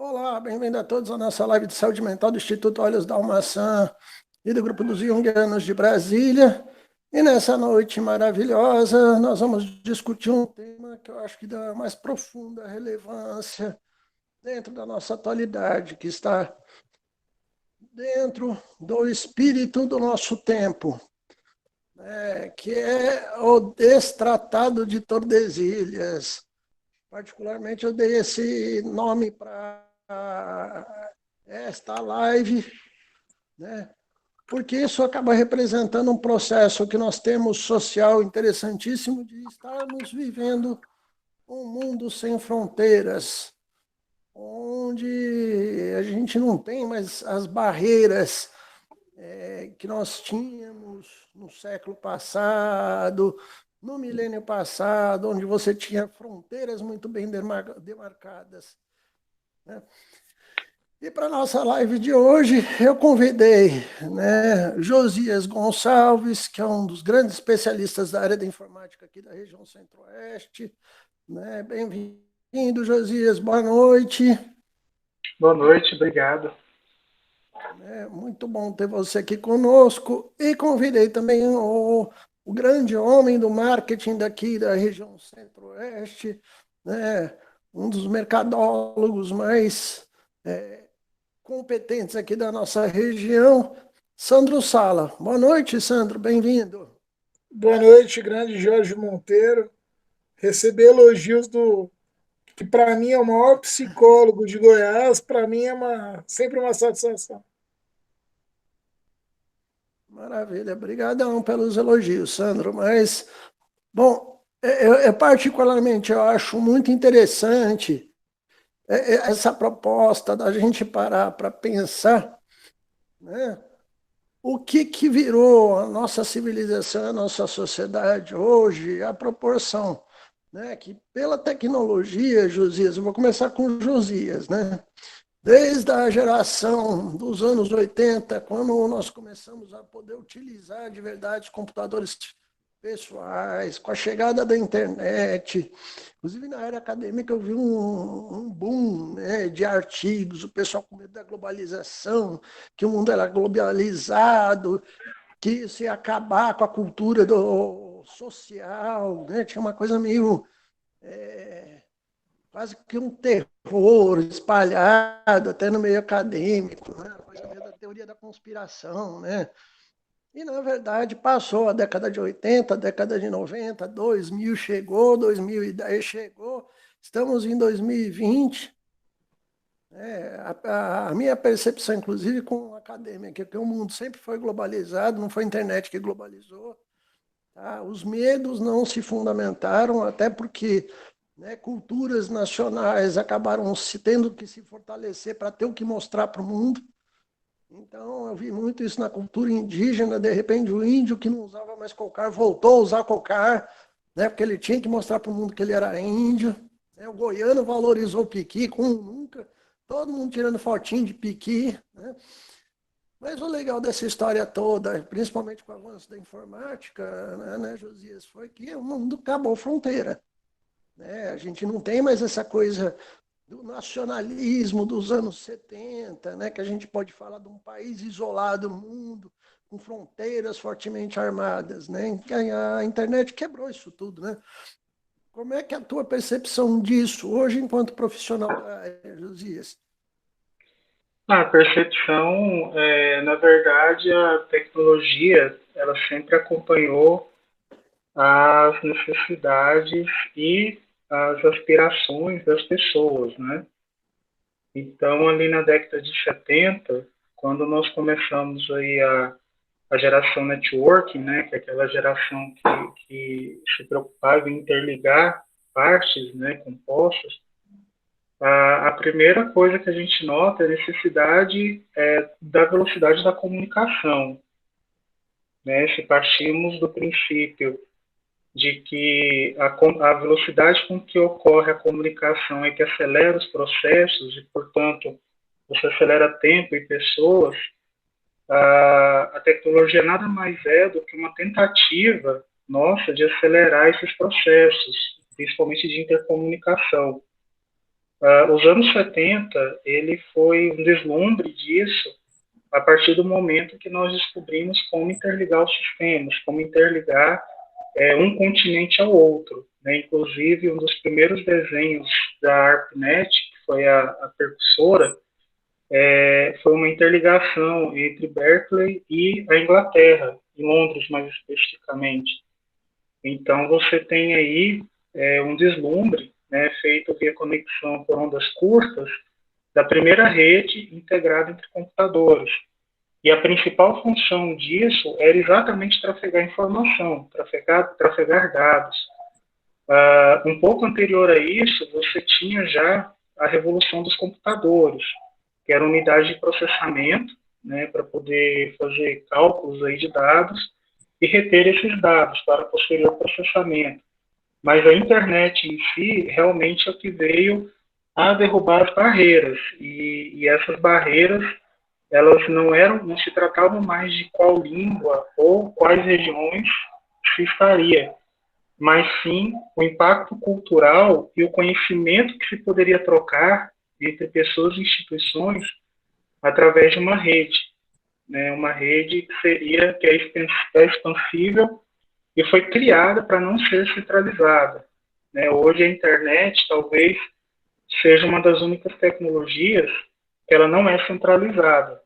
Olá, bem-vindo a todos à nossa live de saúde mental do Instituto Olhos da Almaçã e do Grupo dos Jungianos de Brasília. E nessa noite maravilhosa, nós vamos discutir um tema que eu acho que dá mais profunda relevância dentro da nossa atualidade, que está dentro do espírito do nosso tempo, que é o Destratado de Tordesilhas. Particularmente, eu dei esse nome para esta live, né? Porque isso acaba representando um processo que nós temos social interessantíssimo de estarmos vivendo um mundo sem fronteiras, onde a gente não tem mais as barreiras que nós tínhamos no século passado, no milênio passado, onde você tinha fronteiras muito bem demarcadas, né? E para a nossa live de hoje, eu convidei, né, Josias Gonçalves, que é um dos grandes especialistas da área da informática aqui da região Centro-Oeste. Né? Bem-vindo, Josias, boa noite. Boa noite, obrigado. Muito bom ter você aqui conosco. E convidei também o grande homem do marketing daqui da região Centro-Oeste, né? Um dos mercadólogos mais competentes aqui da nossa região, Sandro Sala. Boa noite, Sandro, bem-vindo. Boa noite, grande Jorge Monteiro. Receber elogios do que para mim é o maior psicólogo de Goiás, para mim é sempre uma satisfação. Maravilha, obrigadão pelos elogios, Sandro. Mas, bom, particularmente eu acho muito interessante essa proposta da gente parar para pensar, né, o que virou a nossa civilização, a nossa sociedade hoje, a proporção, né, que pela tecnologia, Josias, eu vou começar com Josias, né? Desde a geração dos anos 80, quando nós começamos a poder utilizar de verdade os computadores pessoais, com a chegada da internet, inclusive na área acadêmica eu vi um boom, né, de artigos, o pessoal com medo da globalização, que o mundo era globalizado, que isso ia acabar com a cultura do social, né? Tinha uma coisa meio quase que um terror espalhado até no meio acadêmico, né? Coisa meio da teoria da conspiração, né? E, na verdade, passou a década de 80, a década de 90, 2000 chegou, 2010 chegou, estamos em 2020. A minha percepção, inclusive, com acadêmica, é que o mundo sempre foi globalizado, não foi a internet que globalizou. Tá? Os medos não se fundamentaram, até porque, né, culturas nacionais acabaram se tendo que se fortalecer para ter o que mostrar para o mundo. Então, eu vi muito isso na cultura indígena. De repente, o índio que não usava mais cocar voltou a usar cocar, né, porque ele tinha que mostrar para o mundo que ele era índio. O goiano valorizou o piqui como nunca, todo mundo tirando fotinho de piqui, né? Mas o legal dessa história toda, principalmente com o avanço da informática, né, Josias, foi que o mundo acabou fronteira, né? A gente não tem mais essa coisa do nacionalismo dos anos 70, né, que a gente pode falar de um país isolado no mundo, com fronteiras fortemente armadas, né? A internet quebrou isso tudo, né? Como é que é a tua percepção disso hoje enquanto profissional da área, Josias? A percepção, na verdade, a tecnologia, ela sempre acompanhou as necessidades e as aspirações das pessoas, né? Então, ali na década de 70, quando nós começamos aí a geração networking, né, que é aquela geração que se preocupava em interligar partes, né, compostas, a primeira coisa que a gente nota é a necessidade da velocidade da comunicação. Né? Se partimos do princípio de que a velocidade com que ocorre a comunicação é que acelera os processos e, portanto, você acelera tempo e pessoas, a tecnologia nada mais é do que uma tentativa nossa de acelerar esses processos, principalmente de intercomunicação. Os anos 70, ele foi um deslumbre disso a partir do momento que nós descobrimos como interligar os sistemas, como interligar um continente ao outro. Né? Inclusive, um dos primeiros desenhos da ARPANET, que foi a precursora, foi uma interligação entre Berkeley e a Inglaterra, em Londres mais especificamente. Então, você tem aí um deslumbre, né, feito via conexão por ondas curtas, da primeira rede integrada entre computadores. E a principal função disso era exatamente trafegar informação, trafegar dados. Um pouco anterior a isso, você tinha já a revolução dos computadores, que era unidade de processamento, né, para poder fazer cálculos aí de dados e reter esses dados para posterior processamento. Mas a internet em si realmente é o que veio a derrubar as barreiras, e essas barreiras elas não se tratavam mais de qual língua ou quais regiões se estaria, mas sim o impacto cultural e o conhecimento que se poderia trocar entre pessoas e instituições através de uma rede, né? Uma rede que é expansível e foi criada para não ser centralizada, né? Hoje a internet talvez seja uma das únicas tecnologias que ela não é centralizada,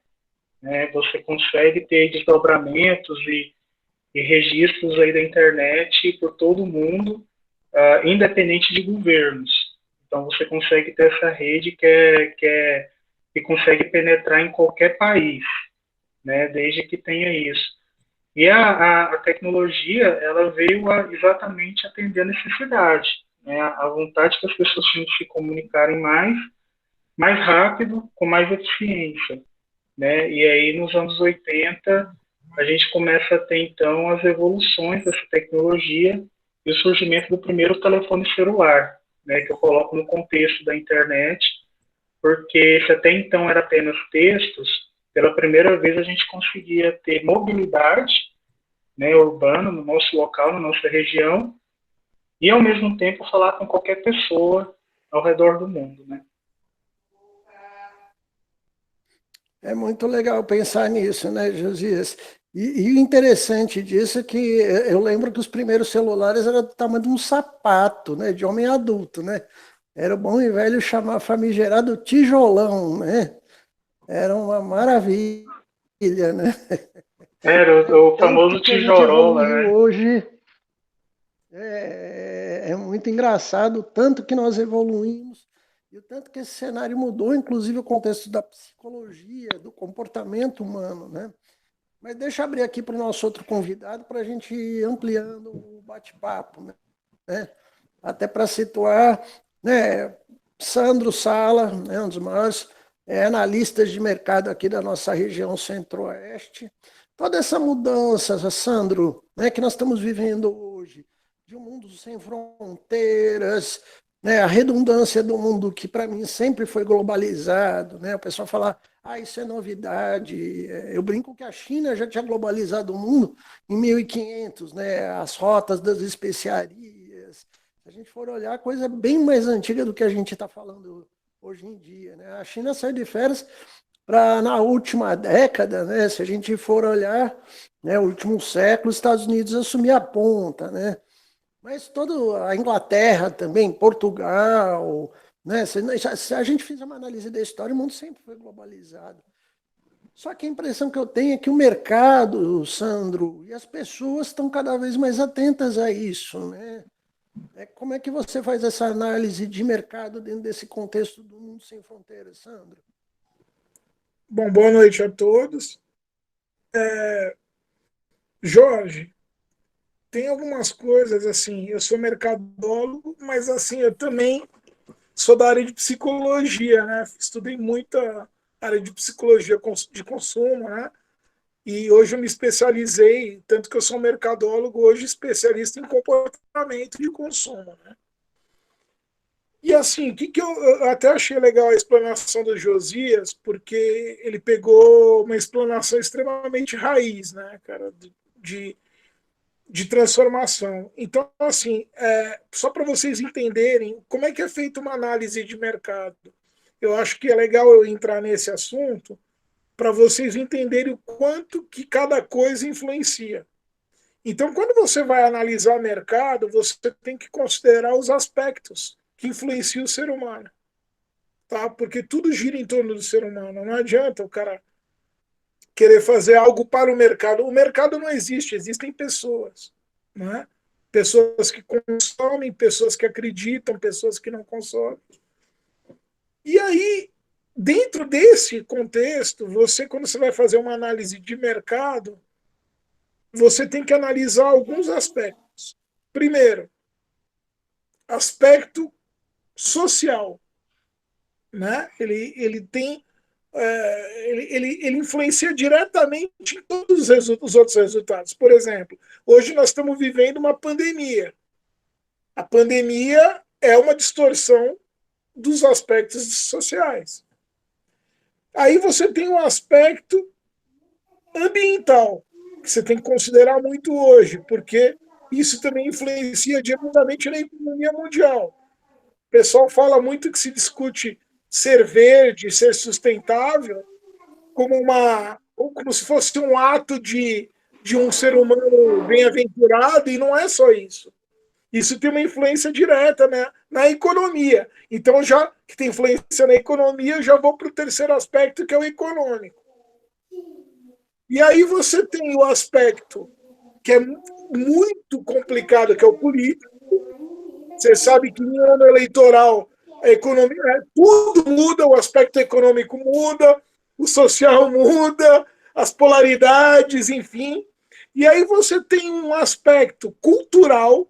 né? Você consegue ter desdobramentos e registros aí da internet por todo o mundo, independente de governos. Então você consegue ter essa rede que consegue penetrar em qualquer país, né? Desde que tenha isso. E a tecnologia, ela veio exatamente atender a necessidade, né? A vontade que as pessoas tinham de se comunicarem mais rápido, com mais eficiência, né? E aí, nos anos 80, a gente começa a ter, então, as evoluções dessa tecnologia e o surgimento do primeiro telefone celular, né? Que eu coloco no contexto da internet, porque se até então era apenas textos, pela primeira vez a gente conseguia ter mobilidade, né, urbana no nosso local, na nossa região, e ao mesmo tempo falar com qualquer pessoa ao redor do mundo, né? É muito legal pensar nisso, né, Josias? E o interessante disso é que eu lembro que os primeiros celulares eram do tamanho de um sapato, né, de homem adulto, né? Era o bom e velho chamar famigerado tijolão, né? Era uma maravilha, né? Era É, o o tanto famoso que a gente tijorola, evoluiu né? hoje é muito engraçado, o tanto que nós evoluímos e o tanto que esse cenário mudou, inclusive o contexto da psicologia, do comportamento humano, né? Mas deixa eu abrir aqui para o nosso outro convidado para a gente ir ampliando o bate-papo, né? Até para situar, né? Sandro Sala, né? Um dos maiores analistas de mercado aqui da nossa região centro-oeste. Toda essa mudança, Sandro, né, que nós estamos vivendo hoje, de um mundo sem fronteiras, né, a redundância do mundo que para mim sempre foi globalizado, né, o pessoal fala, isso é novidade. Eu brinco que a China já tinha globalizado o mundo em 1500, né, as rotas das especiarias. Se a gente for olhar, coisa bem mais antiga do que a gente está falando hoje em dia, né? A China saiu de férias para, na última década, né, se a gente for olhar, né, o último século, os Estados Unidos assumir a ponta, né? Mas toda a Inglaterra também, Portugal, né? Se a gente fizer uma análise da história, o mundo sempre foi globalizado. Só que a impressão que eu tenho é que o mercado, Sandro, e as pessoas estão cada vez mais atentas a isso, né? Como é que você faz essa análise de mercado dentro desse contexto do mundo sem fronteiras, Sandro? Bom, boa noite a todos. Jorge, tem algumas coisas assim, eu sou mercadólogo, mas assim, eu também sou da área de psicologia, né? Estudei muita área de psicologia de consumo, né? E hoje eu me especializei, tanto que eu sou um mercadólogo, hoje especialista em comportamento de consumo, né? E assim, o que, que eu até achei legal a explanação do Josias, porque ele pegou uma explanação extremamente raiz, né, cara, de de transformação. Então, assim, só para vocês entenderem como é que é feita uma análise de mercado, eu acho que é legal eu entrar nesse assunto para vocês entenderem o quanto que cada coisa influencia. Então, quando você vai analisar mercado, você tem que considerar os aspectos que influenciam o ser humano, tá? Porque tudo gira em torno do ser humano. Não adianta o cara querer fazer algo para o mercado. O mercado não existe, existem pessoas, né? Pessoas que consomem, pessoas que acreditam, pessoas que não consomem. E aí, dentro desse contexto, quando você vai fazer uma análise de mercado, você tem que analisar alguns aspectos. Primeiro, aspecto social, né? Ele tem ele influencia diretamente em todos os outros resultados. Por exemplo, hoje nós estamos vivendo uma pandemia. A pandemia é uma distorção dos aspectos sociais. Aí você tem um aspecto ambiental, que você tem que considerar muito hoje, porque isso também influencia diretamente na economia mundial. O pessoal fala muito que se discute ser verde, ser sustentável, como se fosse um ato de um ser humano bem-aventurado, e não é só isso. Isso tem uma influência direta, né, na economia. Então, já que tem influência na economia, eu já vou para o terceiro aspecto, que é o econômico. E aí você tem o aspecto que é muito complicado, que é o político. Você sabe que em ano eleitoral a economia, tudo muda, o aspecto econômico muda, o social muda, as polaridades, enfim. E aí você tem um aspecto cultural.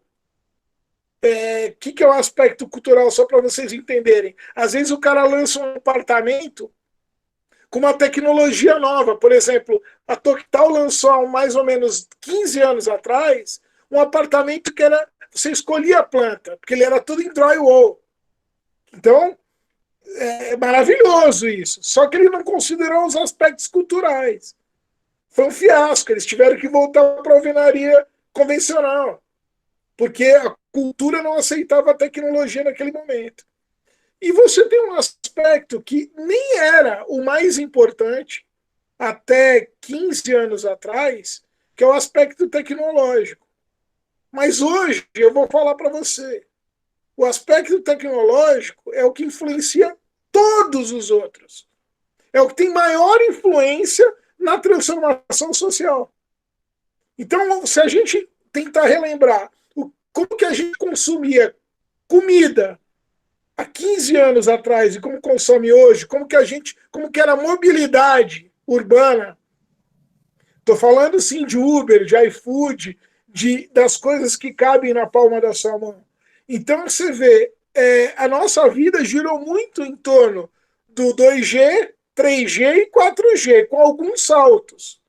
Que é o aspecto cultural, só para vocês entenderem? Às vezes o cara lança um apartamento com uma tecnologia nova. Por exemplo, a Toquital lançou há mais ou menos 15 anos atrás um apartamento que era, você escolhia a planta, porque ele era tudo em drywall. Então, é maravilhoso isso. Só que ele não considerou os aspectos culturais. Foi um fiasco. Eles tiveram que voltar para a alvenaria convencional, porque a cultura não aceitava a tecnologia naquele momento. E você tem um aspecto que nem era o mais importante até 15 anos atrás, que é o aspecto tecnológico. Mas hoje eu vou falar para você, o aspecto tecnológico é o que influencia todos os outros. É o que tem maior influência na transformação social. Então, se a gente tentar relembrar como que a gente consumia comida há 15 anos atrás e como consome hoje, como que era a mobilidade urbana. Estou falando sim de Uber, de iFood, das coisas que cabem na palma da sua mão. Então você vê, a nossa vida girou muito em torno do 2G, 3G e 4G, com alguns saltos.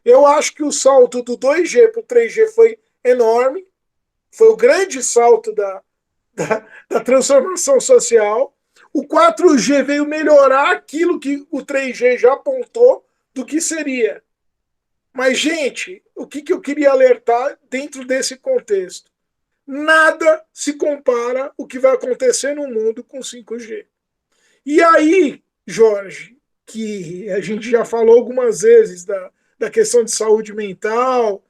Eu acho que o salto do 2G para o 3G foi enorme, foi o grande salto da transformação social. O 4G veio melhorar aquilo que o 3G já apontou do que seria. Mas, gente, o que eu queria alertar dentro desse contexto? Nada se compara o que vai acontecer no mundo com 5G. E aí, Jorge, que a gente já falou algumas vezes da questão de saúde mental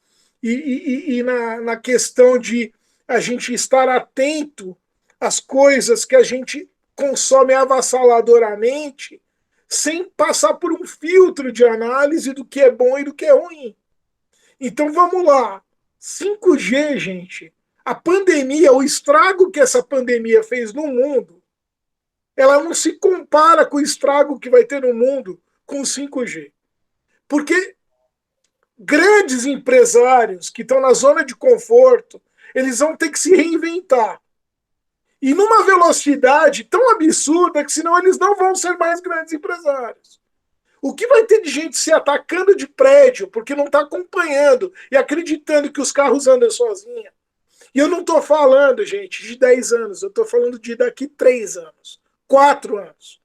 e na questão de a gente estar atento às coisas que a gente consome avassaladoramente, sem passar por um filtro de análise do que é bom e do que é ruim. Então vamos lá. 5G, gente, a pandemia, o estrago que essa pandemia fez no mundo, ela não se compara com o estrago que vai ter no mundo com o 5G. Porque grandes empresários que estão na zona de conforto, eles vão ter que se reinventar. E numa velocidade tão absurda que senão eles não vão ser mais grandes empresários. O que vai ter de gente se atacando de prédio porque não está acompanhando e acreditando que os carros andam sozinhos? E eu não estou falando, gente, de 10 anos, eu estou falando de daqui 3 anos, 4 anos.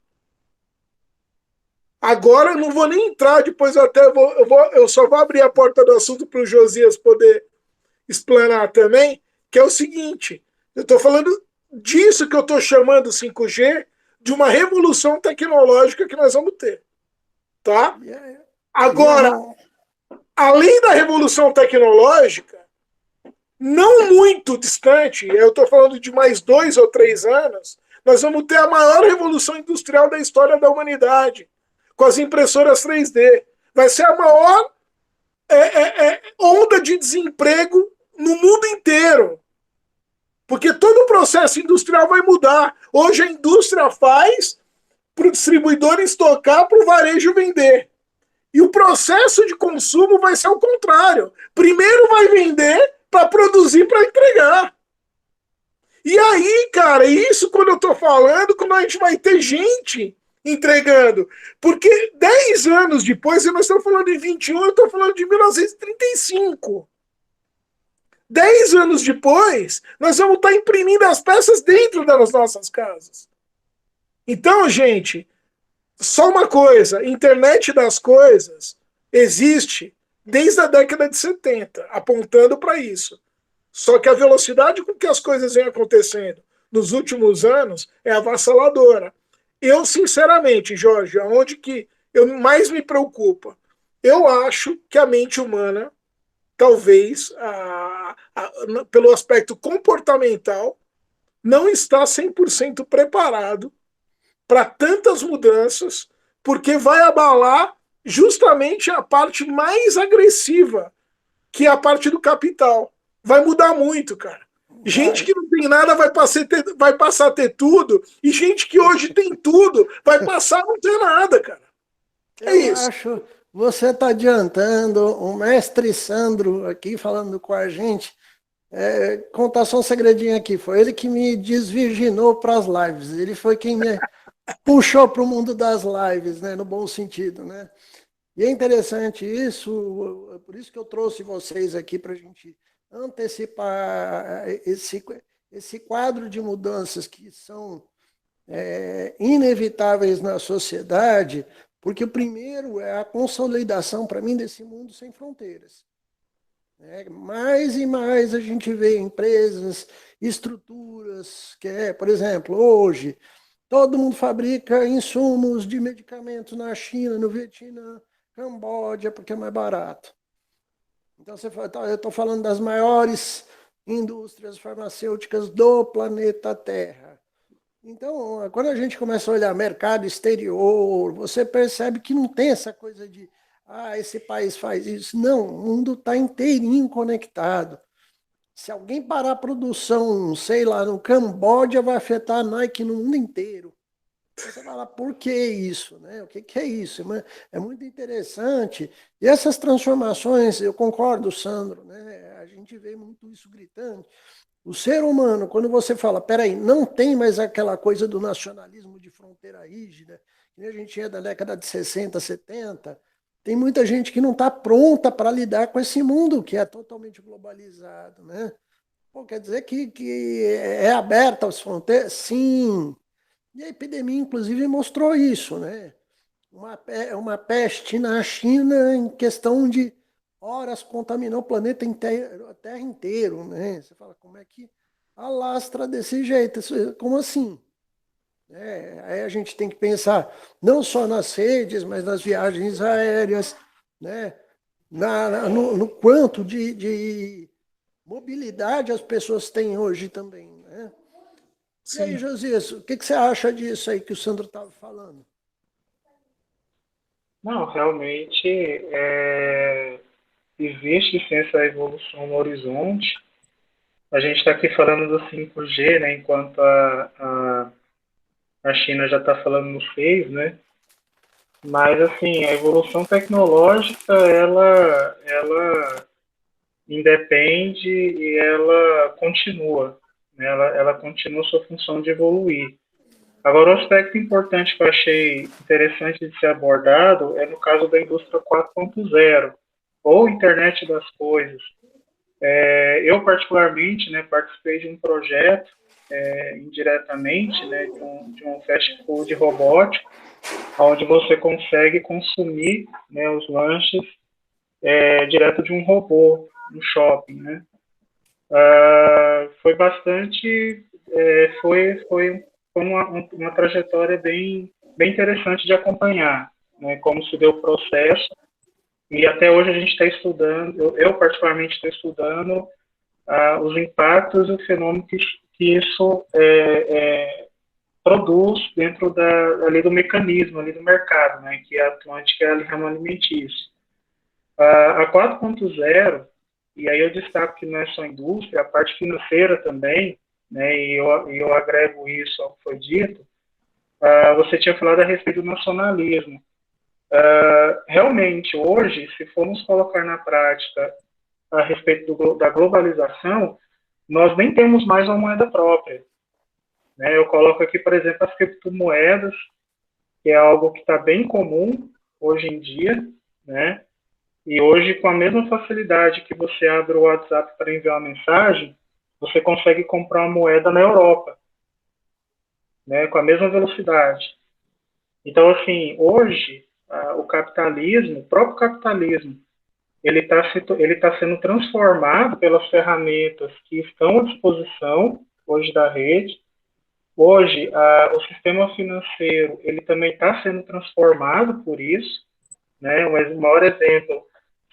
Agora eu não vou nem entrar, depois eu só vou abrir a porta do assunto para o Josias poder explanar também, que é o seguinte, eu estou falando disso que eu estou chamando 5G de uma revolução tecnológica que nós vamos ter, tá? E é, e é Agora, bom. além da revolução tecnológica, não muito distante, eu estou falando de mais 2 ou 3 anos, nós vamos ter a maior revolução industrial da história da humanidade, com as impressoras 3D. Vai ser a maior onda de desemprego no mundo inteiro. Porque todo o processo industrial vai mudar. Hoje a indústria faz para o distribuidor estocar, para o varejo vender. E o processo de consumo vai ser o contrário. Primeiro vai vender para produzir, para entregar. E aí, cara, isso quando eu estou falando, quando a gente vai ter gente entregando. Porque 10 anos depois, nós estamos falando de 21, eu estou falando de 1935. 10 anos depois, nós vamos estar imprimindo as peças dentro das nossas casas. Então, gente, só uma coisa, internet das coisas existe desde a década de 70, apontando para isso. Só que a velocidade com que as coisas vêm acontecendo nos últimos anos é avassaladora. Eu, sinceramente, Jorge, aonde que eu mais me preocupa? Eu acho que a mente humana, talvez, pelo aspecto comportamental, não está 100% preparado para tantas mudanças, porque vai abalar justamente a parte mais agressiva, que é a parte do capital. Vai mudar muito, cara. Gente Vai. que não tem nada vai passar a ter tudo, e gente que hoje tem tudo vai passar a não ter nada, cara. É Eu isso. acho, você está adiantando, o mestre Sandro aqui falando com a gente, contar só um segredinho aqui, foi ele que me desvirginou para as lives, ele foi quem me puxou para o mundo das lives, né, no bom sentido, né? E é interessante isso, por isso que eu trouxe vocês aqui para a gente antecipar esse quadro de mudanças que são inevitáveis na sociedade, porque o primeiro é a consolidação, para mim, desse mundo sem fronteiras. Mais e mais a gente vê empresas, estruturas, por exemplo, hoje, todo mundo fabrica insumos de medicamentos na China, no Vietnã, Camboja, porque é mais barato. Então, eu estou falando das maiores indústrias farmacêuticas do planeta Terra. Então, quando a gente começa a olhar mercado exterior, você percebe que não tem essa coisa de esse país faz isso. Não, o mundo está inteirinho conectado. Se alguém parar a produção, sei lá, no Camboja, vai afetar a Nike no mundo inteiro. Você fala, por que isso? Né? O que é isso? É muito interessante. E essas transformações, eu concordo, Sandro, né? A gente vê muito isso gritando. O ser humano, quando você fala, peraí, não tem mais aquela coisa do nacionalismo de fronteira rígida, que a gente tinha da década de 60, 70, tem muita gente que não está pronta para lidar com esse mundo que é totalmente globalizado, né? Pô, quer dizer que é aberta as fronteiras? Sim. E a epidemia, inclusive, mostrou isso, né? Uma peste na China em questão de horas contaminou o planeta inteiro, a Terra inteiro, né? Você fala, como é que alastra desse jeito? Como assim? Aí a gente tem que pensar não só nas redes, mas nas viagens aéreas, né? No quanto de mobilidade as pessoas têm hoje também, né? E aí, Sim. Josias, o que você acha disso aí que o Sandro estava falando? Não, realmente existe sim essa evolução no horizonte. A gente está aqui falando do 5G, né, enquanto a China já está falando no 6, né? Mas, assim, a evolução tecnológica, ela independe e ela continua, né? Ela continua sua função de evoluir. Agora, o aspecto importante que eu achei interessante de ser abordado é no caso da indústria 4.0, ou internet das coisas. Eu, particularmente, né, participei de um projeto, indiretamente, né, de um fast food robótico, onde você consegue consumir, né, os lanches direto de um robô no shopping, né? foi bastante, foi uma trajetória bem interessante de acompanhar, né, como se deu o processo, e até hoje a gente está estudando, eu particularmente estou estudando os impactos e o fenômeno que isso produz dentro ali do mecanismo, ali do mercado, né, que é a Atlântica é a ramo alimentício. A 4.0, e aí eu destaco que não é só indústria, a parte financeira também, né, e eu agrego isso ao que foi dito, você tinha falado a respeito do nacionalismo. Realmente, hoje, se formos colocar na prática a respeito da globalização, nós nem temos mais uma moeda própria. Né? Eu coloco aqui, por exemplo, as criptomoedas, que é algo que está bem comum hoje em dia, né? E hoje, com a mesma facilidade que você abre o WhatsApp para enviar uma mensagem, você consegue comprar uma moeda na Europa, né? Com a mesma velocidade. Então, assim, hoje, o capitalismo, o próprio capitalismo, ele tá sendo transformado pelas ferramentas que estão à disposição hoje da rede. Hoje, o sistema financeiro, ele também está sendo transformado por isso, né? O maior exemplo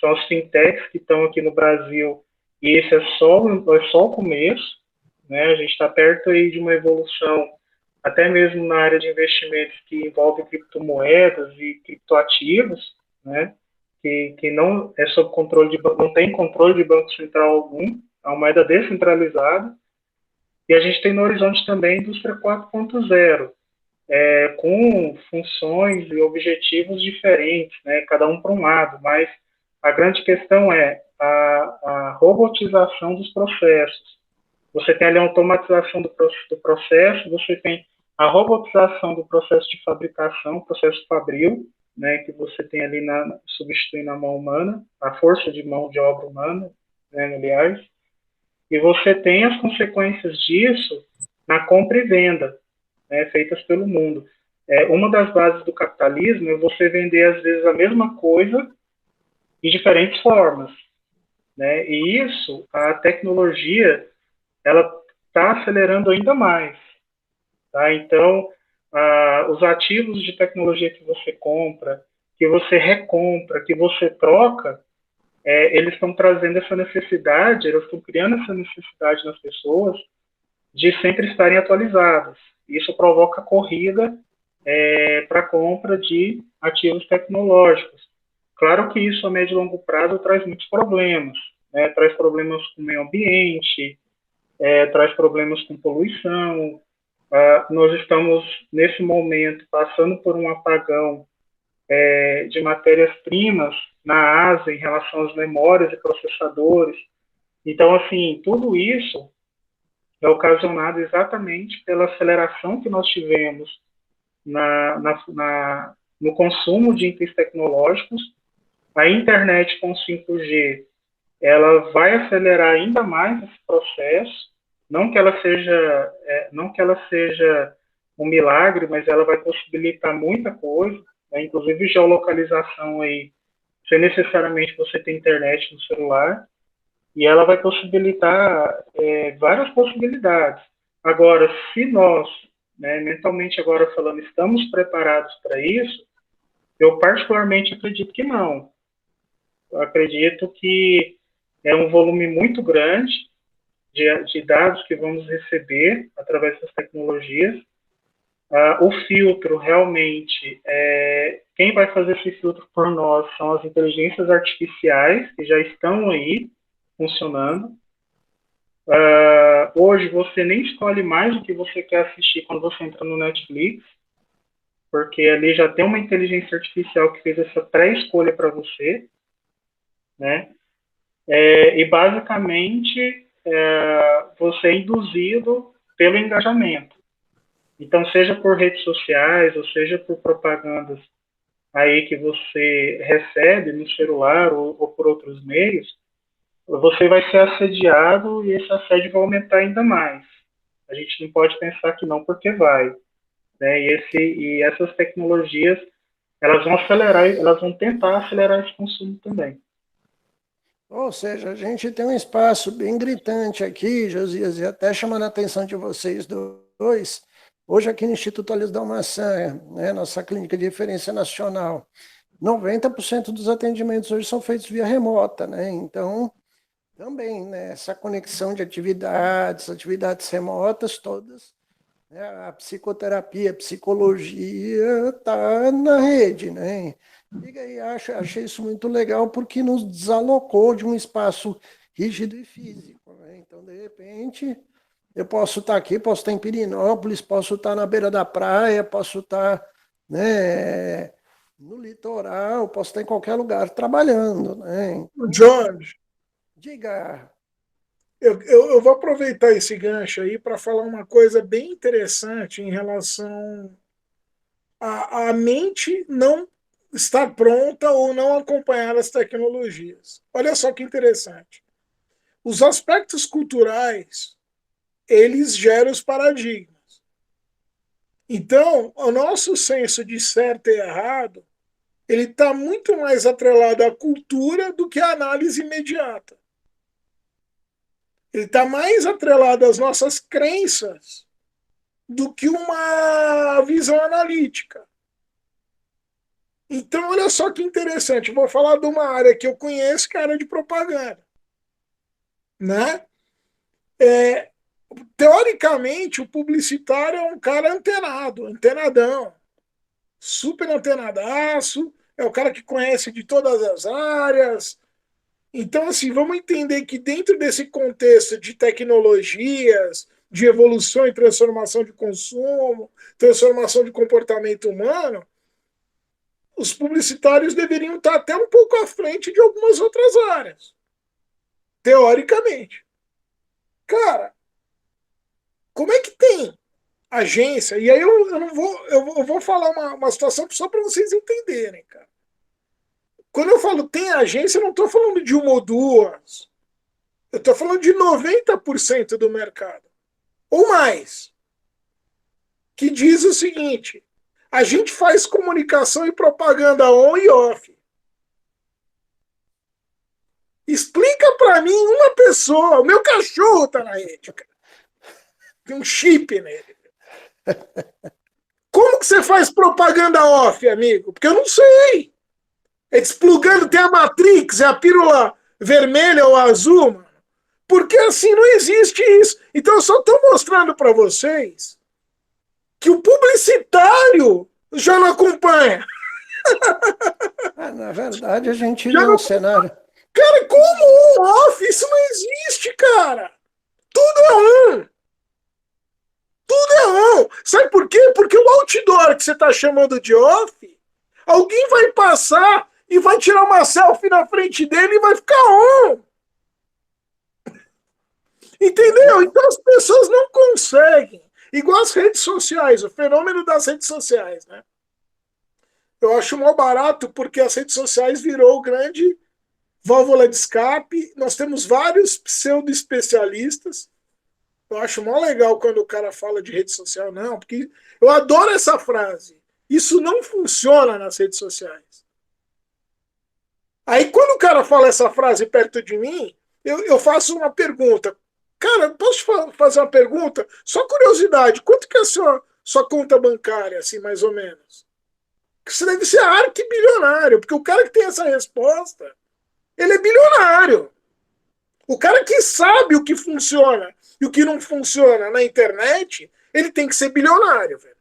são as fintechs que estão aqui no Brasil, e esse é só o começo, né? A gente está perto aí de uma evolução, até mesmo na área de investimentos que envolve criptomoedas e criptoativos, né? Que não é sob controle não tem controle de banco central algum, é uma moeda descentralizada. E a gente tem no horizonte também a indústria 4.0, com funções e objetivos diferentes, né, cada um para um lado, mas a grande questão é a robotização dos processos. Você tem ali a automatização do processo, você tem a robotização do processo de fabricação, processo fabril, né, que você tem ali substituindo a mão humana, a força de mão de obra humana, né, aliás, e você tem as consequências disso na compra e venda, né, feitas pelo mundo. Uma das bases do capitalismo é você vender, às vezes, a mesma coisa de diferentes formas. Né? E isso, a tecnologia, ela está acelerando ainda mais. Tá? Então, os ativos de tecnologia que você compra, que você recompra, que você troca, eles estão trazendo essa necessidade, eles estão criando essa necessidade nas pessoas de sempre estarem atualizadas. Isso provoca corrida para a compra de ativos tecnológicos. Claro que isso a médio e longo prazo traz muitos problemas, né? Traz problemas com o meio ambiente, traz problemas com poluição. Nós estamos, nesse momento, passando por um apagão de matérias-primas na Ásia em relação às memórias e processadores. Então, assim, tudo isso é ocasionado exatamente pela aceleração que nós tivemos no consumo de itens tecnológicos. A internet com 5G, ela vai acelerar ainda mais esse processo, não que ela seja um milagre, mas ela vai possibilitar muita coisa, né? Inclusive geolocalização aí, sem necessariamente você ter internet no celular, e ela vai possibilitar várias possibilidades. Agora, se nós, né, mentalmente agora falando, estamos preparados para isso, eu particularmente acredito que não. Eu acredito que é um volume muito grande de dados que vamos receber através das tecnologias. O filtro, realmente, quem vai fazer esse filtro por nós são as inteligências artificiais, que já estão aí funcionando. Hoje, você nem escolhe mais o que você quer assistir quando você entra no Netflix, porque ali já tem uma inteligência artificial que fez essa pré-escolha para você, né? E, basicamente, você é induzido pelo engajamento. Então, seja por redes sociais, ou seja por propagandas aí que você recebe no celular ou por outros meios, você vai ser assediado e esse assédio vai aumentar ainda mais. A gente não pode pensar que não, porque vai. Né? E essas tecnologias, elas vão tentar acelerar esse consumo também. Ou seja, a gente tem um espaço bem gritante aqui, Josias, e até chamando a atenção de vocês dois, hoje aqui no Instituto Alísio da Maçã, né, nossa clínica de referência nacional, 90% dos atendimentos hoje são feitos via remota, né? Então, também, né, essa conexão de atividades remotas todas, né, a psicoterapia, a psicologia está na rede, né? E aí achei isso muito legal porque nos desalocou de um espaço rígido e físico, né? Então, de repente, eu posso estar aqui, posso estar em Pirinópolis, posso estar na beira da praia, posso estar, né, no litoral, posso estar em qualquer lugar trabalhando, né? Então, Jorge, diga. eu vou aproveitar esse gancho aí para falar uma coisa bem interessante em relação à mente não estar pronta ou não acompanhar as tecnologias. Olha só que interessante. Os aspectos culturais, eles geram os paradigmas. Então, o nosso senso de certo e errado, ele está muito mais atrelado à cultura do que à análise imediata. Ele está mais atrelado às nossas crenças do que uma visão analítica. Então, olha só que interessante. Vou falar de uma área que eu conheço, que é a área de propaganda. Né? Teoricamente, o publicitário é um cara antenado, antenadão, super antenadaço, é o cara que conhece de todas as áreas. Então, assim, vamos entender que dentro desse contexto de tecnologias, de evolução e transformação de consumo, transformação de comportamento humano, os publicitários deveriam estar até um pouco à frente de algumas outras áreas, teoricamente. Cara, como é que tem agência? E aí eu não vou, eu vou falar uma situação só para vocês entenderem, cara. Quando eu falo tem agência, eu não estou falando de uma ou duas. Eu estou falando de 90% do mercado. Ou mais. Que diz o seguinte: a gente faz comunicação e propaganda on e off. Explica para mim uma pessoa. O meu cachorro está na rede, cara. Tem um chip nele. Como que você faz propaganda off, amigo? Porque eu não sei. É desplugando, tem a Matrix, é a pílula vermelha ou azul, mano. Porque assim não existe isso. Então eu só estou mostrando para vocês que o publicitário já não acompanha. Na verdade, a gente Já vê não... um cenário. Cara, como off? Isso não existe, cara. Tudo é on. Tudo é on. Sabe por quê? Porque o outdoor que você está chamando de off, alguém vai passar e vai tirar uma selfie na frente dele e vai ficar on. Entendeu? Então as pessoas não conseguem. Igual as redes sociais, o fenômeno das redes sociais, né? Eu acho mal barato porque as redes sociais virou o grande válvula de escape. Nós temos vários pseudo-especialistas. Eu acho mó legal quando o cara fala de rede social, não, porque eu adoro essa frase. Isso não funciona nas redes sociais. Aí quando o cara fala essa frase perto de mim, eu faço uma pergunta. Cara, posso fazer uma pergunta? Só curiosidade, quanto que é a sua conta bancária, assim, mais ou menos? Você deve ser arquibilionário, porque o cara que tem essa resposta, ele é bilionário. O cara que sabe o que funciona e o que não funciona na internet, ele tem que ser bilionário, velho.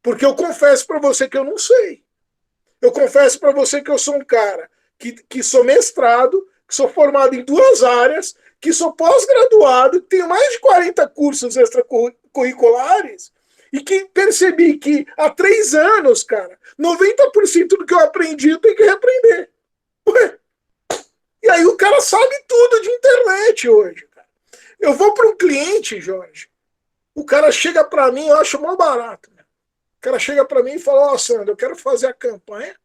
Porque eu confesso para você que eu não sei. Eu confesso para você que eu sou um cara que sou mestrado, que sou formado em 2 áreas, que sou pós-graduado, que tenho mais de 40 cursos extracurriculares e que percebi que há 3 anos, cara, 90% do que eu aprendi eu tenho que reaprender. Ué? E aí o cara sabe tudo de internet hoje, cara. Eu vou para um cliente, Jorge, o cara chega para mim, eu acho mal barato. Né? O cara chega para mim e fala, ó, Sandro, eu quero fazer a campanha,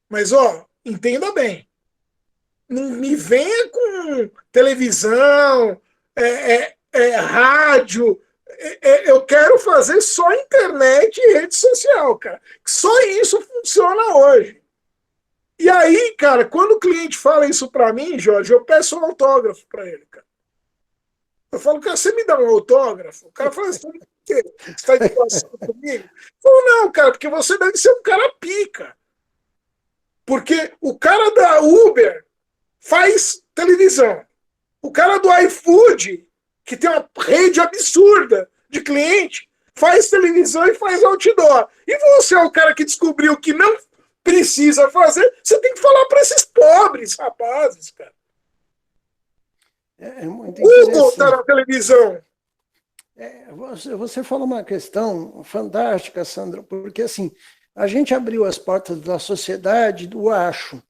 mas, ó, entenda bem, não me venha com televisão, rádio, eu quero fazer só internet e rede social, cara. Só isso funciona hoje. E aí, cara, quando o cliente fala isso para mim, Jorge, eu peço um autógrafo para ele, cara. Eu falo, cara, você me dá um autógrafo? O cara fala assim, por quê? Você está de passando comigo? Eu falo, não, cara, porque você deve ser um cara pica. Porque o cara da Uber faz televisão. O cara do iFood, que tem uma rede absurda de cliente, faz televisão e faz outdoor. E você é o cara que descobriu que não precisa fazer, você tem que falar para esses pobres rapazes, cara. É muito Google está interessante. na televisão. Você falou uma questão fantástica, Sandra, porque assim, a gente abriu as portas da sociedade do acho.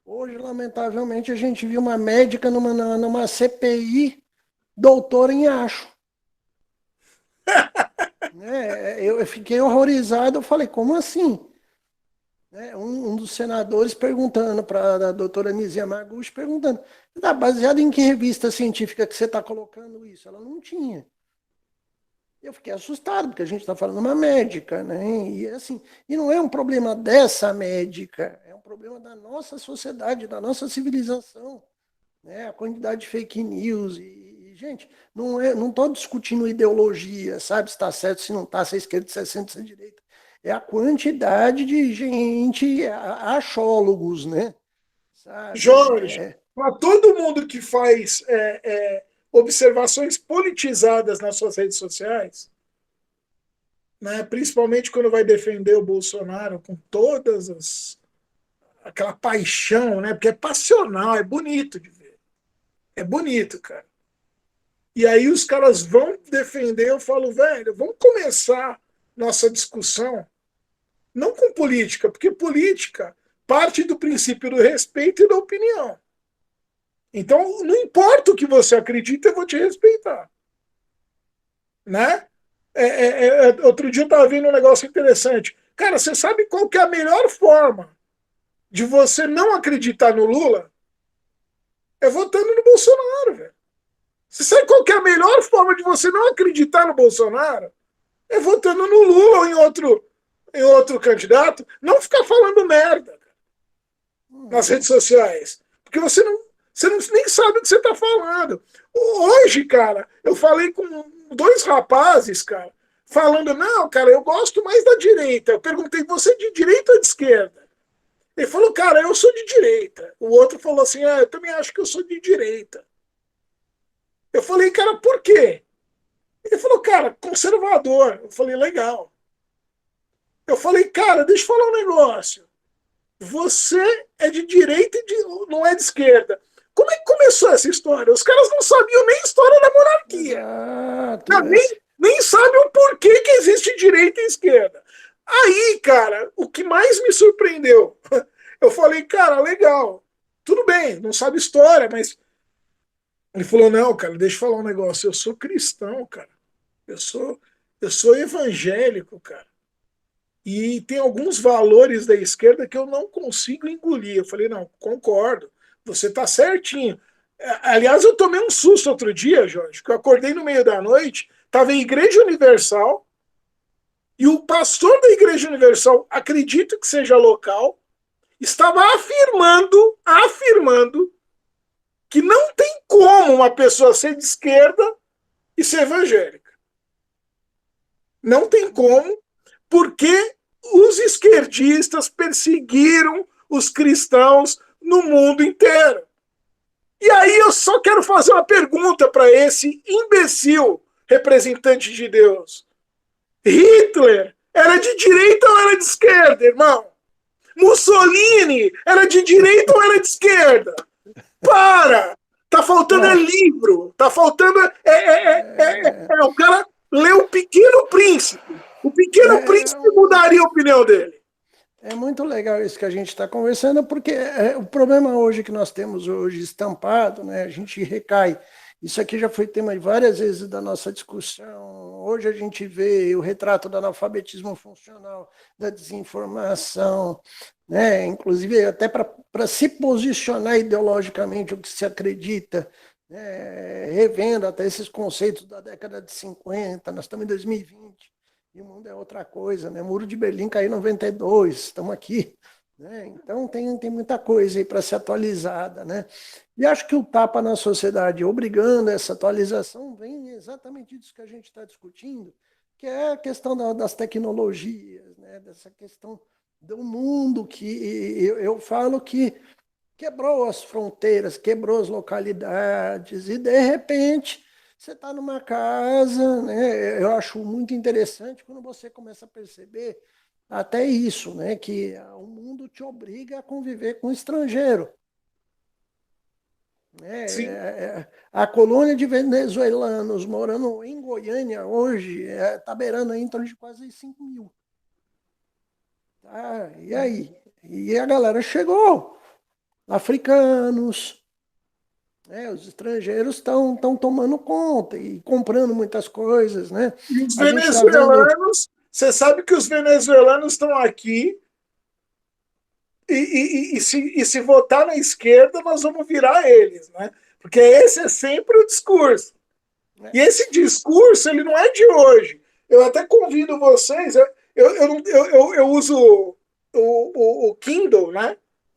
Hoje, lamentavelmente, a gente viu uma médica numa CPI, doutora em acho. Né? Eu fiquei horrorizado, eu falei, como assim? Né? Um dos senadores perguntando para a doutora Nizia Maguchi, perguntando, tá baseado em que revista científica que você está colocando isso? Ela não tinha. Eu fiquei assustado, porque a gente está falando uma médica, né? E assim, e não é um problema dessa médica, é um problema da nossa sociedade, da nossa civilização, né? A quantidade de fake news gente, não estou discutindo ideologia, sabe? Se está certo, se não está, se é esquerda, se é centro, se é direita. É a quantidade de gente, achólogos, né? Sabe? Jorge, para todo mundo que faz observações politizadas nas suas redes sociais, né, principalmente quando vai defender o Bolsonaro com aquela paixão, né, porque é passional, é bonito de ver. É bonito, cara. E aí os caras vão defender, eu falo, velho, vamos começar nossa discussão não com política, porque política parte do princípio do respeito e da opinião. Então, não importa o que você acredita, eu vou te respeitar. Né? Outro dia eu estava vendo um negócio interessante. Cara, você sabe qual que é a melhor forma de você não acreditar no Lula? É votando no Bolsonaro, velho. Você sabe qual que é a melhor forma de você não acreditar no Bolsonaro? É votando no Lula ou em outro candidato. Não ficar falando merda, cara, nas redes sociais. Porque você nem sabe o que você está falando. Hoje, cara, eu falei com 2 rapazes, cara, falando, não, cara, eu gosto mais da direita. Eu perguntei, você é de direita ou de esquerda? Ele falou, cara, eu sou de direita. O outro falou assim, eu também acho que eu sou de direita. Eu falei, cara, por quê? Ele falou, cara, conservador. Eu falei, legal. Eu falei, cara, deixa eu falar um negócio. Você é de direita e não é de esquerda. Como é que começou essa história? Os caras não sabiam nem a história da monarquia. Exato, Nem sabem o porquê que existe direita e esquerda. Aí, cara, o que mais me surpreendeu, eu falei, cara, legal, tudo bem, não sabe história, mas ele falou, não, cara, deixa eu falar um negócio, eu sou cristão, cara, eu sou evangélico, cara, e tem alguns valores da esquerda que eu não consigo engolir. Eu falei, não, concordo, você tá certinho. Aliás, eu tomei um susto outro dia, Jorge, que eu acordei no meio da noite, estava em Igreja Universal, e o pastor da Igreja Universal, acredito que seja local, estava afirmando que não tem como uma pessoa ser de esquerda e ser evangélica. Não tem como, porque os esquerdistas perseguiram os cristãos no mundo inteiro. E aí eu só quero fazer uma pergunta para esse imbecil representante de Deus. Hitler era de direita ou era de esquerda, irmão? Mussolini era de direita ou era de esquerda? Para! Tá faltando livro. Tá faltando o cara ler O Pequeno Príncipe. O Pequeno Príncipe mudaria a opinião dele. É muito legal isso que a gente está conversando, porque o problema hoje que nós temos hoje estampado, né, a gente recai. Isso aqui já foi tema várias vezes da nossa discussão. Hoje a gente vê o retrato do analfabetismo funcional, da desinformação, né? Inclusive até para se posicionar ideologicamente o que se acredita, né? Revendo até esses conceitos da década de 50, nós estamos em 2020, e o mundo é outra coisa, né? Muro de Berlim caiu em 92, estamos aqui, né? Então tem muita coisa aí para ser atualizada, né? E acho que o tapa na sociedade obrigando essa atualização vem exatamente disso que a gente está discutindo, que é a questão das tecnologias, né? Dessa questão do mundo que eu falo que quebrou as fronteiras, quebrou as localidades, e de repente você está numa casa, né? Eu acho muito interessante quando você começa a perceber até isso, né? Que o mundo te obriga a conviver com o estrangeiro. Sim, A colônia de venezuelanos morando em Goiânia hoje está beirando aí em torno de quase 5 mil. Tá? E aí? E a galera chegou, africanos, né? Os estrangeiros estão tomando conta e comprando muitas coisas, né? e os A gente está vendo. venezuelanos, você sabe que os venezuelanos estão aqui e se votar na esquerda, nós vamos virar eles, né? Porque esse é sempre o discurso. Né? E esse discurso, ele não é de hoje. Eu até convido vocês, eu uso o Kindle, né?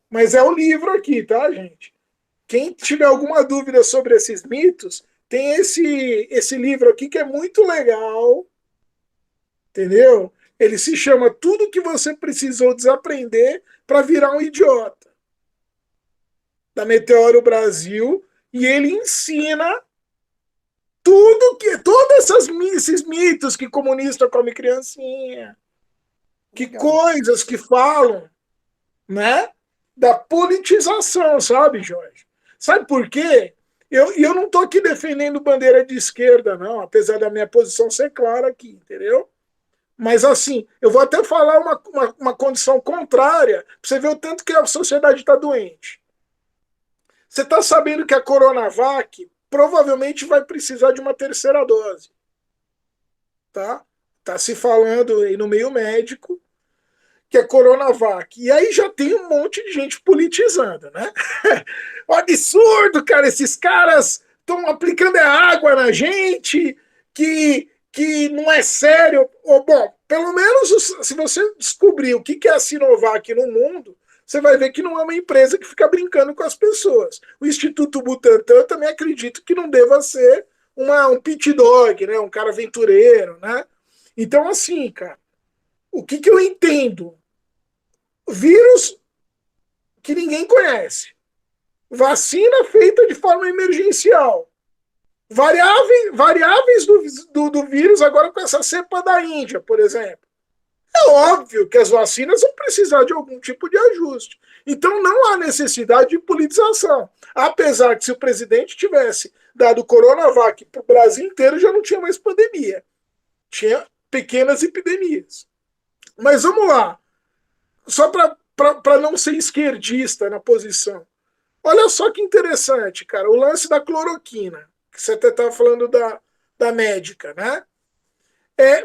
Mas é o livro aqui, tá, gente? Quem tiver alguma dúvida sobre esses mitos, tem esse livro aqui que é muito legal, entendeu? Ele se chama Tudo que você precisou desaprender para virar um idiota, da Meteoro Brasil, e ele ensina todos esses mitos que comunista come criancinha, que Legal. coisas que falam, né? Da politização, sabe, Jorge? Sabe por quê? Eu não estou aqui defendendo bandeira de esquerda, não, apesar da minha posição ser clara aqui, entendeu? Mas assim, eu vou até falar uma condição contrária, para você ver o tanto que a sociedade está doente. Você está sabendo que a Coronavac provavelmente vai precisar de uma terceira dose, tá? Tá se falando aí no meio médico que é Coronavac. E aí já tem um monte de gente politizando, né? Um absurdo, cara. Esses caras estão aplicando água na gente, que não é sério. Ou, bom, pelo menos se você descobrir o que é a Sinovac no mundo, você vai ver que não é uma empresa que fica brincando com as pessoas. O Instituto Butantan eu também acredito que não deva ser um pit dog, né? Um cara aventureiro, né? Então, assim, cara, o que eu entendo? Vírus que ninguém conhece. Vacina feita de forma emergencial. Variáveis do vírus agora com essa cepa da Índia, por exemplo. É óbvio que as vacinas vão precisar de algum tipo de ajuste. Então não há necessidade de politização. Apesar que se o presidente tivesse dado Coronavac para o Brasil inteiro, já não tinha mais pandemia. Tinha pequenas epidemias. Mas vamos lá. Só para não ser esquerdista na posição. Olha só que interessante, cara, o lance da cloroquina, que você até estava falando da médica, né?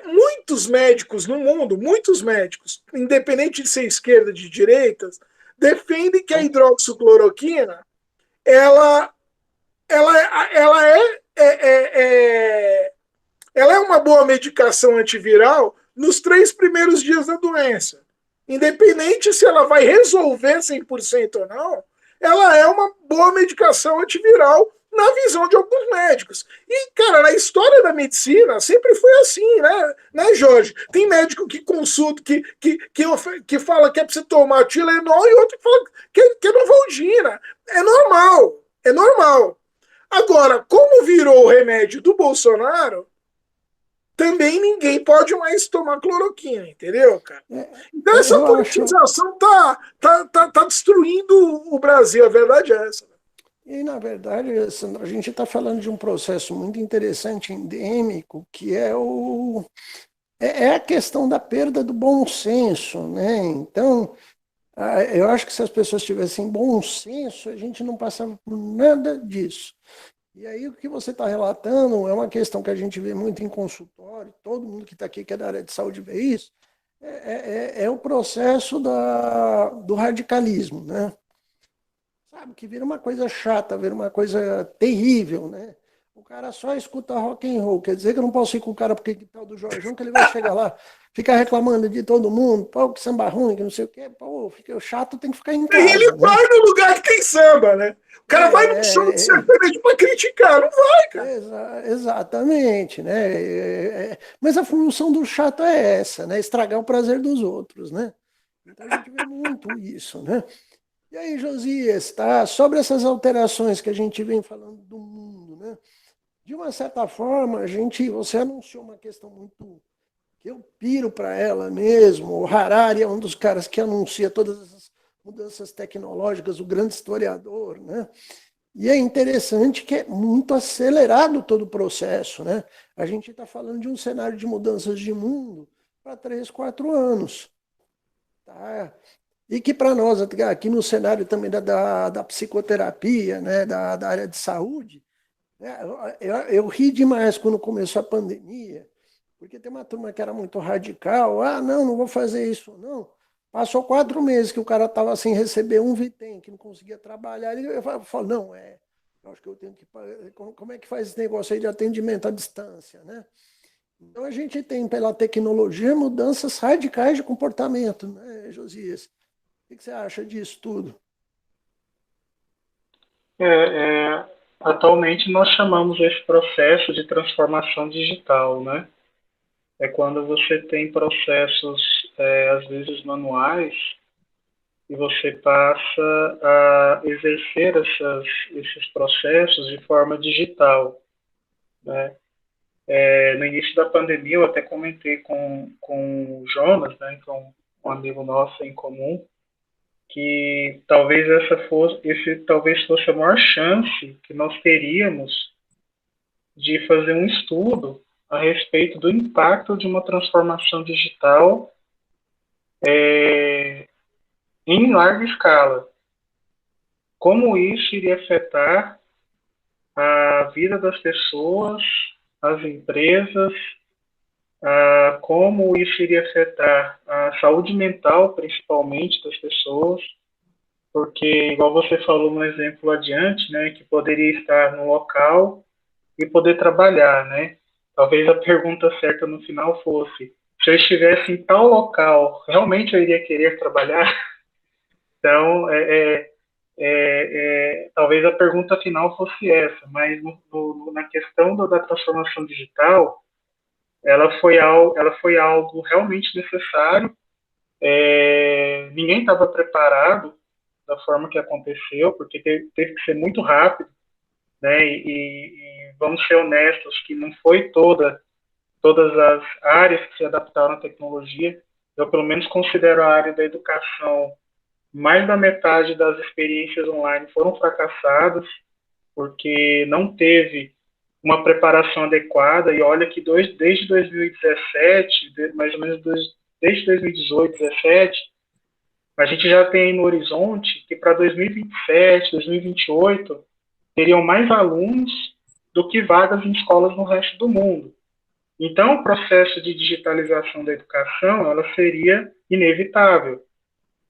Muitos médicos no mundo, muitos médicos, independente de ser esquerda, de direita, defendem que a hidroxicloroquina ela, ela é uma boa medicação antiviral nos 3 primeiros dias da doença. Independente se ela vai resolver 100% ou não, ela é uma boa medicação antiviral na visão de alguns médicos. E, cara, na história da medicina sempre foi assim, né, Jorge? Tem médico que consulta, que fala que é pra você tomar Tilenol e outro que fala que é Novalgina. É normal, é normal. Agora, como virou o remédio do Bolsonaro, também ninguém pode mais tomar cloroquina, entendeu, cara? Então essa Eu acho. politização tá destruindo o Brasil, a verdade é essa. E, na verdade, Sandra, a gente está falando de um processo muito interessante, endêmico, que é a questão da perda do bom senso, né? Então, eu acho que se as pessoas tivessem bom senso, a gente não passava por nada disso. E aí o que você está relatando é uma questão que a gente vê muito em consultório, todo mundo que está aqui, que é da área de saúde, vê isso, é o processo do radicalismo, né? Sabe, que vira uma coisa chata, vira uma coisa terrível, né? O cara só escuta rock and roll. Quer dizer que eu não posso ir com o cara porque que tal do Jorjão, que ele vai chegar lá, ficar reclamando de todo mundo, pô, que samba ruim, que não sei o quê. Pô, fica chato, tem que ficar em E ele casa, né? vai no lugar que tem samba, né? O cara vai no show de É, sertanejo pra criticar, não vai, cara. exatamente, né? Mas a função do chato é essa, né? Estragar o prazer dos outros, né? Então a gente vê muito isso, né? E aí, Josias, tá? Sobre essas alterações que a gente vem falando do mundo, né? De uma certa forma, você anunciou uma questão muito que eu piro para ela mesmo. O Harari é um dos caras que anuncia todas essas mudanças tecnológicas, o grande historiador, né? E é interessante que é muito acelerado todo o processo, né? A gente está falando de um cenário de mudanças de mundo para 3, 4 anos. Tá? E que para nós, aqui no cenário também da psicoterapia, né? Da área de saúde, né? Eu ri demais quando começou a pandemia, porque tem uma turma que era muito radical. Ah, não, não vou fazer isso, não. Passou 4 meses que o cara estava sem receber um Vitem, que não conseguia trabalhar. Ele falou, não, eu acho que eu tenho que... Como é que faz esse negócio aí de atendimento à distância, né? Então a gente tem, pela tecnologia, mudanças radicais de comportamento, né, Josias? O que você acha disso tudo? É, atualmente nós chamamos esse processo de transformação digital, né? É quando você tem processos, às vezes manuais, e você passa a exercer esses processos de forma digital, né? No início da pandemia, eu até comentei com o Jonas, né, com um amigo nosso em comum, que talvez esse talvez fosse a maior chance que nós teríamos de fazer um estudo a respeito do impacto de uma transformação digital em larga escala. Como isso iria afetar a vida das pessoas, as empresas, como isso iria afetar a saúde mental, principalmente, das pessoas, porque, igual você falou no exemplo adiante, né, que poderia estar no local e poder trabalhar, né? Talvez a pergunta certa no final fosse: se eu estivesse em tal local, realmente eu iria querer trabalhar? Então, talvez a pergunta final fosse essa, mas na questão da transformação digital, ela foi algo realmente necessário. Ninguém estava preparado da forma que aconteceu, porque teve que ser muito rápido, né? E vamos ser honestos que não foi todas as áreas que se adaptaram à tecnologia. Eu, pelo menos, considero a área da educação, mais da metade das experiências online foram fracassadas, porque não teve uma preparação adequada. E olha que desde 2017, mais ou menos desde 2018, 2017, a gente já tem no horizonte que para 2027, 2028, teriam mais alunos do que vagas em escolas no resto do mundo. Então, o processo de digitalização da educação, ela seria inevitável.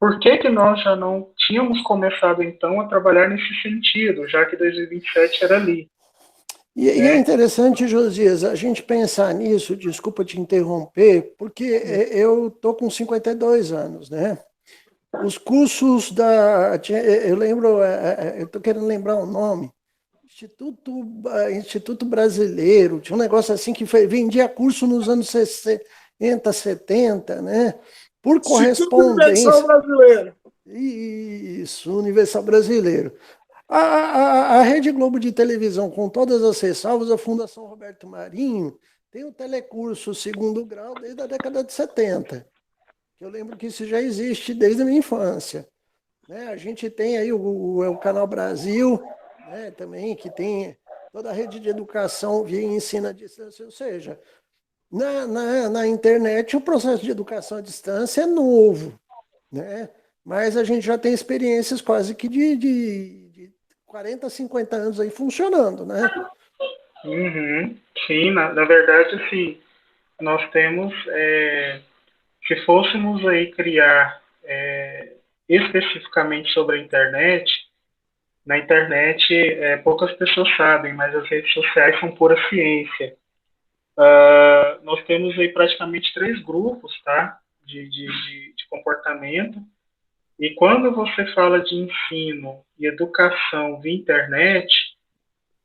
Por que que nós já não tínhamos começado, então, a trabalhar nesse sentido, já que 2027 era ali, E é né? interessante, Josias, a gente pensar nisso, desculpa te interromper, porque eu tô com 52 anos, né? Os cursos eu lembro, eu estou querendo lembrar o nome, Instituto Brasileiro, tinha um negócio assim que vendia curso nos anos 60, 70, né? Por Instituto Universal correspondência. Brasileiro. Isso, Universal Brasileiro. A Rede Globo de televisão, com todas as ressalvas, a Fundação Roberto Marinho, tem o telecurso segundo grau desde a década de 70. Eu lembro que isso já existe desde a minha infância. Né? A gente tem aí o Canal Brasil, né, também, que tem toda a rede de educação via ensino à distância, ou seja, na internet o processo de educação à distância é novo, né? Mas a gente já tem experiências quase que de 40, 50 anos aí funcionando, né? Uhum. Sim, na verdade, assim, nós temos, se fôssemos aí criar especificamente sobre a internet, na internet poucas pessoas sabem, mas as redes sociais são pura ciência. Nós temos aí praticamente 3 grupos, tá? De comportamento. E quando você fala de ensino e educação via internet,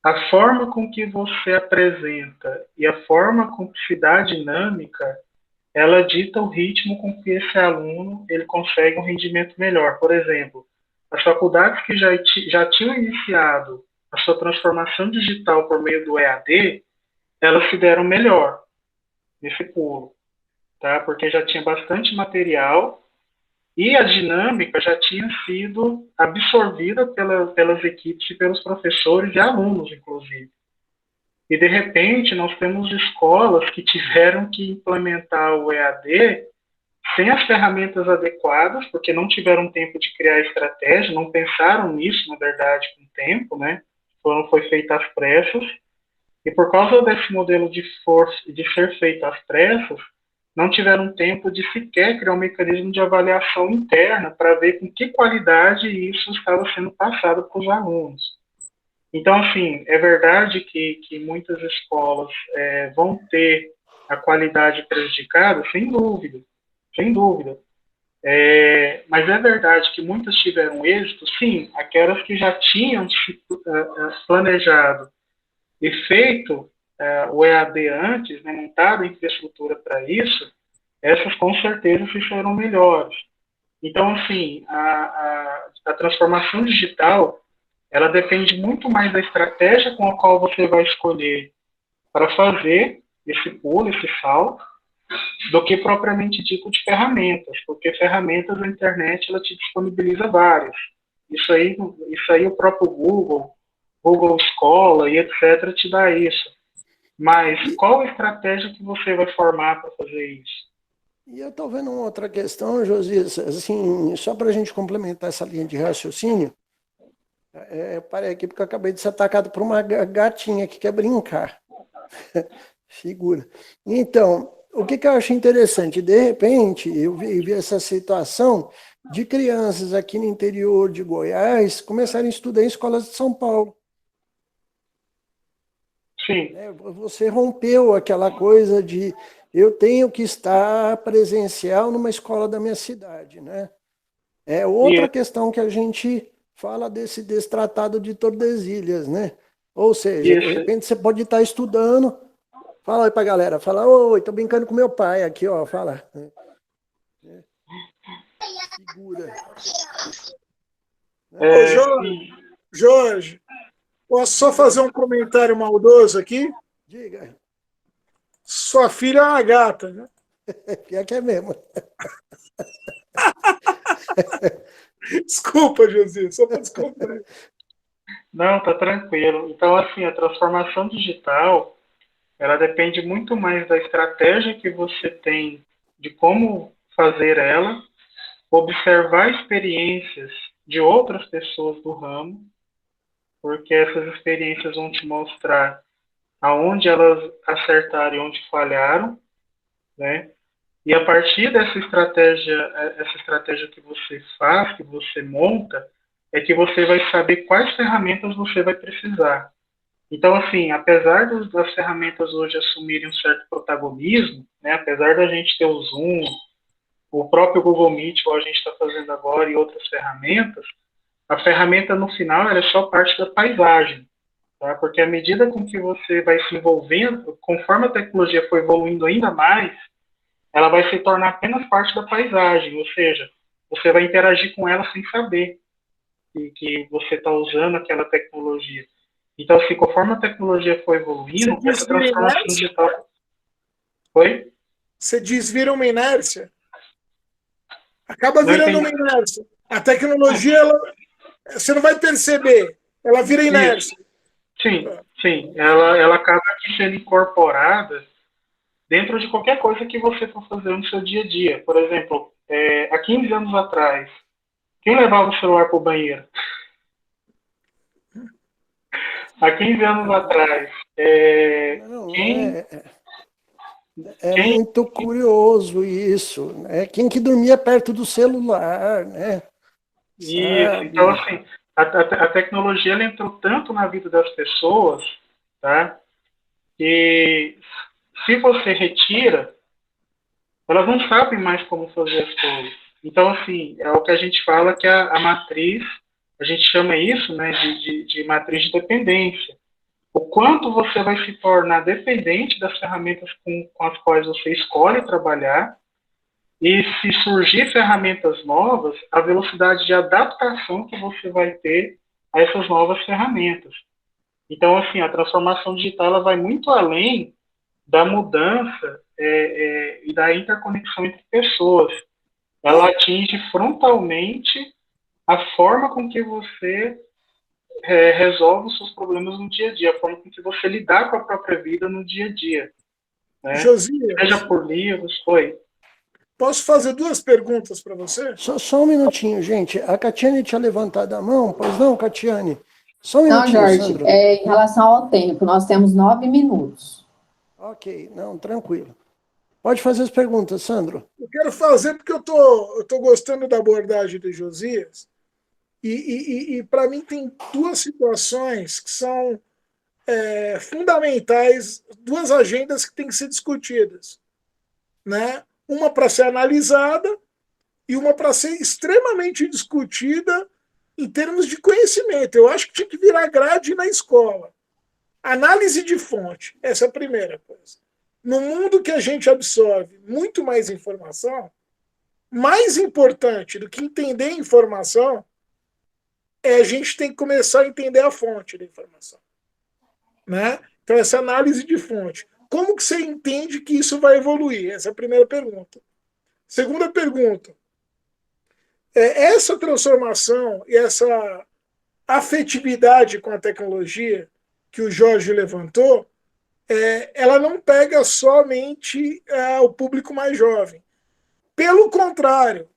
a forma com que você apresenta e a forma com que se dá a dinâmica, ela dita o ritmo com que esse aluno ele consegue um rendimento melhor. Por exemplo, as faculdades que já tinham iniciado a sua transformação digital por meio do EAD, elas se deram melhor nesse pulo, tá? Porque já tinha bastante material e a dinâmica já tinha sido absorvida pelas equipes e pelos professores e alunos, inclusive. E, de repente, nós temos escolas que tiveram que implementar o EAD sem as ferramentas adequadas, porque não tiveram tempo de criar estratégia, não pensaram nisso, na verdade, com tempo, né? Foi feito às pressas. E por causa desse modelo de ser feito às pressas, não tiveram tempo de sequer criar um mecanismo de avaliação interna para ver com que qualidade isso estava sendo passado para os alunos. Então, assim, é verdade que muitas escolas vão ter a qualidade prejudicada, sem dúvida, sem dúvida. Mas é verdade que muitas tiveram êxito, sim, aquelas que já tinham planejado e feito o EAD antes, né, montado a infraestrutura para isso, essas com certeza se serão melhores. Então, assim, a transformação digital, ela depende muito mais da estratégia com a qual você vai escolher para fazer esse pulo, esse salto, do que propriamente dito de ferramentas, porque ferramentas na internet ela te disponibiliza várias. Isso aí o próprio Google Escola e etc. te dá isso. Mas qual a estratégia que você vai formar para fazer isso? E eu estou vendo uma outra questão, Josias, assim, só para a gente complementar essa linha de raciocínio, parei aqui porque eu acabei de ser atacado por uma gatinha que quer brincar. Figura. Então, o que eu acho interessante? De repente, eu vi essa situação de crianças aqui no interior de Goiás começarem a estudar em escolas de São Paulo. Sim. Você rompeu aquela coisa de eu tenho que estar presencial numa escola da minha cidade, né? É outra questão que a gente fala desse tratado de Tordesilhas, né? Ou seja, de repente você pode estar estudando, fala aí pra galera, fala, oi, tô brincando com meu pai aqui, ó, fala. Segura. Jorge, posso só fazer um comentário maldoso aqui? Diga. Sua filha é uma gata, né? Pior que é mesmo. Desculpa, José, só para desculpar. Não, tá tranquilo. Então, assim, a transformação digital, ela depende muito mais da estratégia que você tem de como fazer ela, observar experiências de outras pessoas do ramo, porque essas experiências vão te mostrar aonde elas acertaram e onde falharam, né? E a partir dessa estratégia que você faz, que você monta, é que você vai saber quais ferramentas você vai precisar. Então, assim, apesar das ferramentas hoje assumirem um certo protagonismo, né, apesar da gente ter o Zoom, o próprio Google Meet, como a gente está fazendo agora, e outras ferramentas, a ferramenta, no final, ela é só parte da paisagem. Tá? Porque à medida com que você vai se envolvendo, conforme a tecnologia for evoluindo ainda mais, ela vai se tornar apenas parte da paisagem, ou seja, você vai interagir com ela sem saber que você está usando aquela tecnologia. Então, assim, conforme a tecnologia for evoluindo, essa transformação digital... Oi? Você diz vira uma inércia. Acaba virando uma inércia. A tecnologia, você não vai perceber, ela vira inércia. Sim. Ela acaba sendo incorporada dentro de qualquer coisa que você for fazer no seu dia a dia. Por exemplo, há 15 anos atrás, quem levava o celular para o banheiro? Há 15 anos atrás, muito curioso isso, né? Quem que dormia perto do celular, né? Isso, então assim, a tecnologia ela entrou tanto na vida das pessoas, tá? Que se você retira, elas não sabem mais como fazer as coisas. Então, assim, é o que a gente fala que a matriz, a gente chama isso, né, de matriz de dependência. O quanto você vai se tornar dependente das ferramentas com as quais você escolhe trabalhar, e se surgir ferramentas novas, a velocidade de adaptação que você vai ter a essas novas ferramentas. Então, assim, a transformação digital ela vai muito além da mudança e da interconexão entre pessoas. Ela atinge frontalmente a forma com que você resolve os seus problemas no dia a dia, a forma com que você lidar com a própria vida no dia a dia. Né? Josias, Seja por livros, foi. posso fazer 2 perguntas para você? Só um minutinho, gente. A Catiane tinha levantado a mão, pois não, Catiane? Só um Não, minutinho, Jorge, Sandro. em relação ao tempo, nós temos 9 minutos. Ok, não, tranquilo. Pode fazer as perguntas, Sandro. Eu quero fazer porque eu tô gostando da abordagem do Josias. E para mim tem 2 situações que são fundamentais, 2 agendas que têm que ser discutidas. Né? Uma para ser analisada e uma para ser extremamente discutida em termos de conhecimento. Eu acho que tinha que virar grade na escola. Análise de fonte, essa é a primeira coisa. No mundo que a gente absorve muito mais informação, mais importante do que entender a informação é a gente tem que começar a entender a fonte da informação. Né? Então, essa análise de fonte. Como que você entende que isso vai evoluir? Essa é a primeira pergunta. Segunda pergunta. Essa transformação e essa afetividade com a tecnologia que o Jorge levantou, ela não pega somente o público mais jovem. Pelo contrário,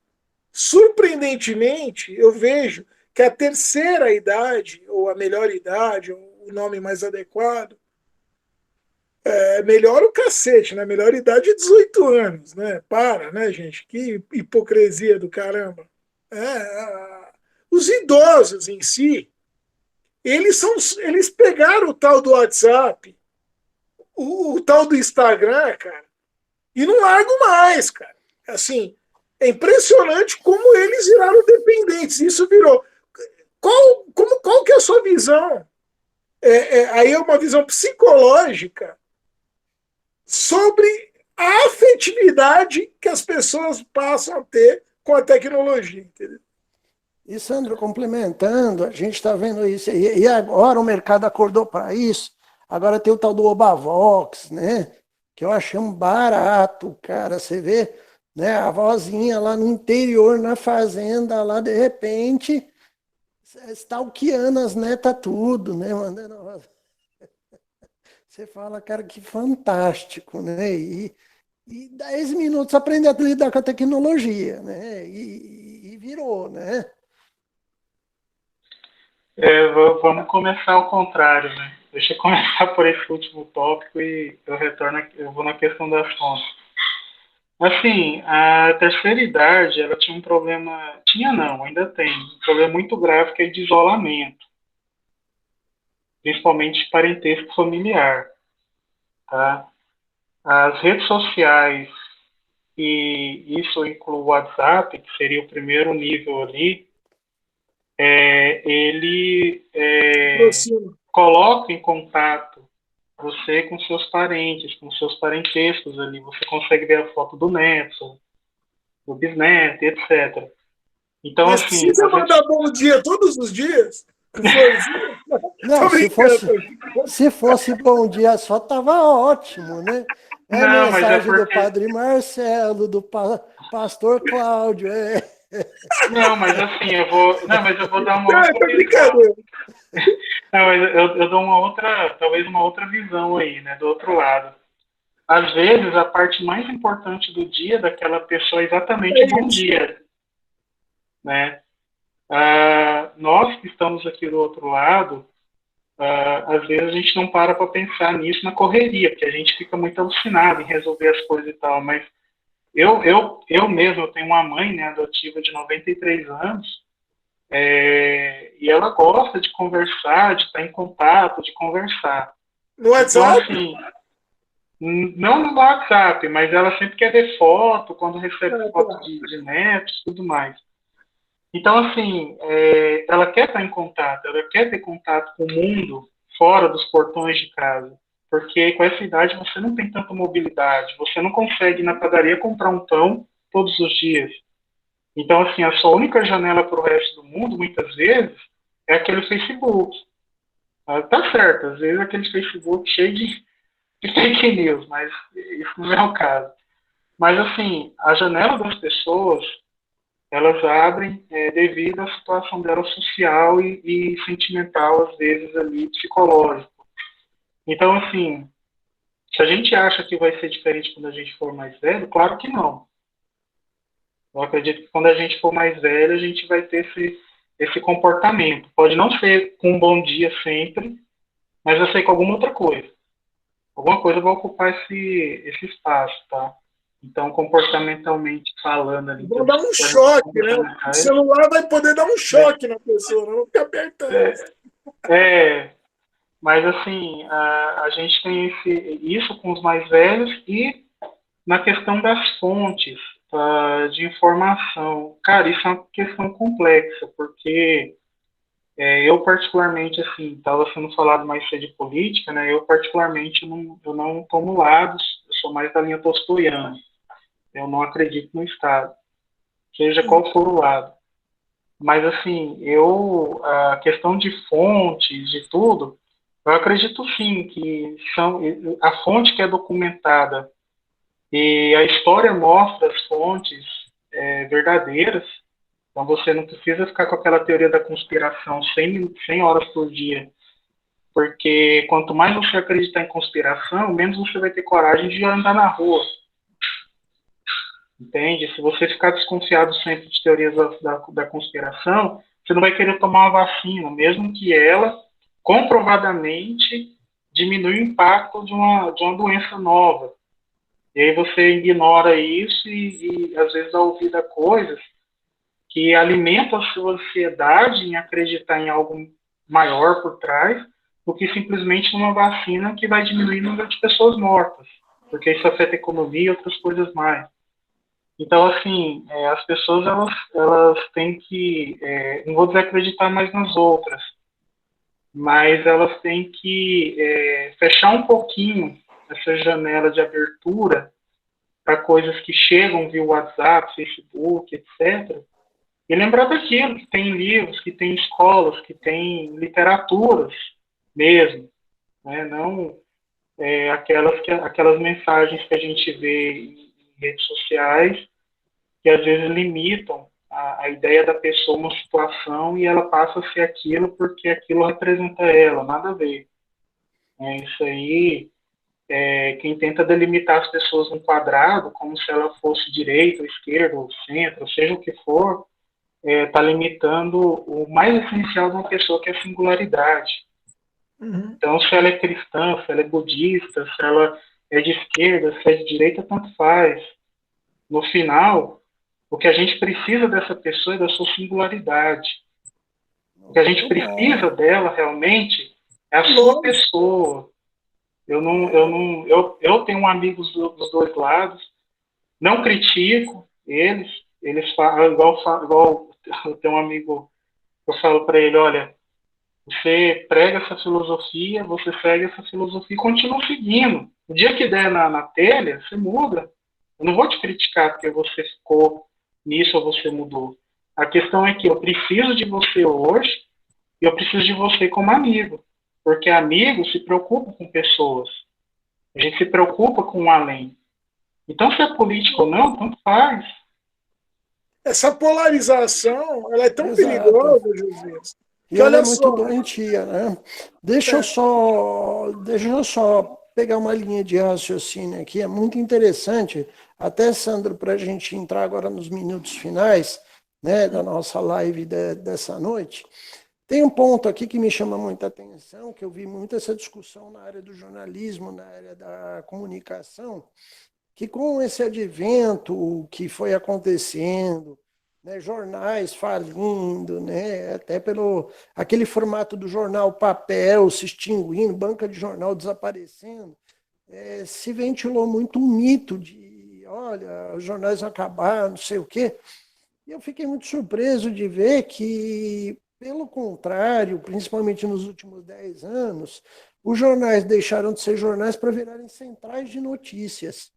surpreendentemente, eu vejo que a terceira idade, ou a melhor idade, ou o nome mais adequado, melhor o cacete, né? Melhor idade é 18 anos, né? Para, né, gente? Que hipocrisia do caramba. Os idosos em si, eles pegaram o tal do WhatsApp, o tal do Instagram, cara, e não largam mais, cara. Assim, é impressionante como eles viraram dependentes. Isso virou. Qual que é a sua visão? Aí é uma visão psicológica sobre a afetividade que as pessoas passam a ter com a tecnologia, entendeu? E, Sandro, complementando, a gente está vendo isso, e agora o mercado acordou para isso, agora tem o tal do Obavox, né? Que eu achei um barato, cara, você vê, né, a vozinha lá no interior, na fazenda, lá de repente, stalkeando as netas tudo, né, mandando... Você fala, cara, que fantástico, né? E 10 minutos aprender a lidar com a tecnologia, né? E virou, né? Vamos começar ao contrário, né? Deixa eu começar por esse último tópico e eu vou na questão das fontes. Assim, a terceira idade, ela tinha um problema, tinha não, ainda tem, um problema muito grave que é de isolamento, principalmente de parentesco familiar, tá? As redes sociais, e isso inclui o WhatsApp, que seria o primeiro nível ali, ele coloca em contato você com seus parentes, com seus parentescos ali. Você consegue ver a foto do neto, do bisneto, etc. Então, mas assim, precisa mandar bom dia todos os dias? Não, se fosse bom dia só, tava ótimo, né? Não, mensagem mas porque... do Padre Marcelo, do Pastor Cláudio. Não, mas assim, eu vou dar uma outra visão. Não, mas eu dou talvez uma outra visão aí, né, do outro lado. Às vezes, a parte mais importante do dia daquela pessoa é exatamente o bom dia, né? Nós que estamos aqui do outro lado, às vezes a gente não para pensar nisso na correria, porque a gente fica muito alucinado em resolver as coisas e tal, mas eu mesmo, eu tenho uma mãe, né, adotiva de 93 anos, E ela gosta de conversar, de estar em contato, de conversar. No Então, WhatsApp? assim, não no WhatsApp, mas ela sempre quer ver foto, quando recebe Ah, foto tá. de netos, tudo mais. Então, assim, ela quer estar em contato, ela quer ter contato com o mundo fora dos portões de casa. Porque com essa idade você não tem tanta mobilidade, você não consegue ir na padaria comprar um pão todos os dias. Então, assim, a sua única janela para o resto do mundo, muitas vezes, é aquele Facebook. Tá certo, às vezes aquele Facebook cheio de fake news, mas isso não é o caso. Mas, assim, a janela das pessoas, elas abrem devido à situação dela social e sentimental, às vezes, ali, psicológico. Então, assim, se a gente acha que vai ser diferente quando a gente for mais velho, claro que não. Eu acredito que quando a gente for mais velho, a gente vai ter esse comportamento. Pode não ser com um bom dia sempre, mas vai ser com alguma outra coisa. Alguma coisa vai ocupar esse espaço, tá? Então, comportamentalmente falando ali, em Vão termos dar um choque, né? O comportamentais, celular vai poder dar um choque na pessoa, não vai ficar apertando. é, mas assim, a gente tem isso com os mais velhos e na questão das fontes de informação. Cara, isso é uma questão complexa, porque eu particularmente, assim, estava sendo falado mais cedo de política, né? Eu particularmente eu não tomo lados, eu sou mais da linha tolstoiana. Eu não acredito no Estado, seja qual for o lado. Mas, assim, a questão de fontes, de tudo, eu acredito sim que a fonte que é documentada e a história mostra as fontes verdadeiras. Então você não precisa ficar com aquela teoria da conspiração 100 horas por dia, porque quanto mais você acreditar em conspiração, menos você vai ter coragem de andar na rua. Entende? Se você ficar desconfiado sempre de teorias da conspiração, você não vai querer tomar uma vacina, mesmo que ela comprovadamente diminui o impacto de uma doença nova. E aí você ignora isso e às vezes dá ouvido a coisas que alimentam a sua ansiedade em acreditar em algo maior por trás do que simplesmente uma vacina que vai diminuir o número de pessoas mortas, porque isso afeta a economia e outras coisas mais. Então, assim, as pessoas elas têm que, não vou dizer acreditar mais nas outras, mas elas têm que fechar um pouquinho essa janela de abertura para coisas que chegam via WhatsApp, Facebook, etc. E lembrar daquilo, que tem livros, que tem escolas, que tem literaturas mesmo, né? Não aquelas mensagens que a gente vê em redes sociais, que às vezes limitam a ideia da pessoa uma situação e ela passa a ser aquilo porque aquilo representa ela, nada a ver. Isso aí, quem tenta delimitar as pessoas num quadrado, como se ela fosse direita, ou esquerda, ou centro, ou seja o que for, está limitando o mais essencial de uma pessoa, que é a singularidade. Uhum. Então, se ela é cristã, se ela é budista, se ela é de esquerda, se é de direita, tanto faz. No final, o que a gente precisa dessa pessoa é da sua singularidade. O que a gente Muito precisa bom. dela realmente é a sua Lógico. pessoa. Eu tenho amigos dos dois lados, não critico eles falam, igual eu tenho um amigo, eu falo para ele, olha, você prega essa filosofia, você segue essa filosofia e continua seguindo. O dia que der na telha, você muda. Eu não vou te criticar porque você ficou nisso ou você mudou. A questão é que eu preciso de você hoje e eu preciso de você como amigo. Porque amigo se preocupa com pessoas. A gente se preocupa com o além. Então, se é político ou não, tanto faz. Essa polarização, ela é tão Exato. perigosa, Josias, E que ela é olha muito só, doentia, né? é, Deixa eu só pegar uma linha de raciocínio aqui, é muito interessante, até, Sandro, para a gente entrar agora nos minutos finais, né, da nossa live dessa noite. Tem um ponto aqui que me chama muita atenção, que eu vi muito essa discussão na área do jornalismo, na área da comunicação, que com esse advento que foi acontecendo, né, jornais falindo, né, até pelo aquele formato do jornal papel se extinguindo, banca de jornal desaparecendo, se ventilou muito um mito de, olha, os jornais vão acabar, não sei o quê. E eu fiquei muito surpreso de ver que, pelo contrário, principalmente nos últimos 10 anos, os jornais deixaram de ser jornais para virarem centrais de notícias.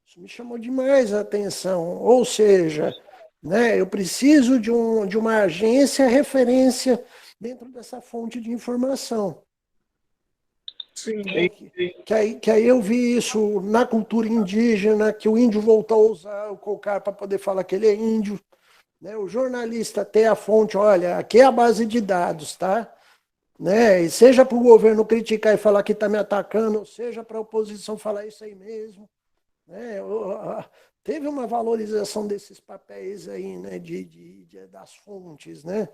Isso me chamou demais a atenção. Ou seja, né, eu preciso de uma agência referência dentro dessa fonte de informação. Sim. Né, que aí eu vi isso na cultura indígena, que o índio voltou a usar o cocar para poder falar que ele é índio. Né, o jornalista ter a fonte, olha, aqui é a base de dados, tá? Né, e seja para o governo criticar e falar que está me atacando, ou seja para a oposição falar isso aí mesmo. Né, teve uma valorização desses papéis aí, né, das fontes, né?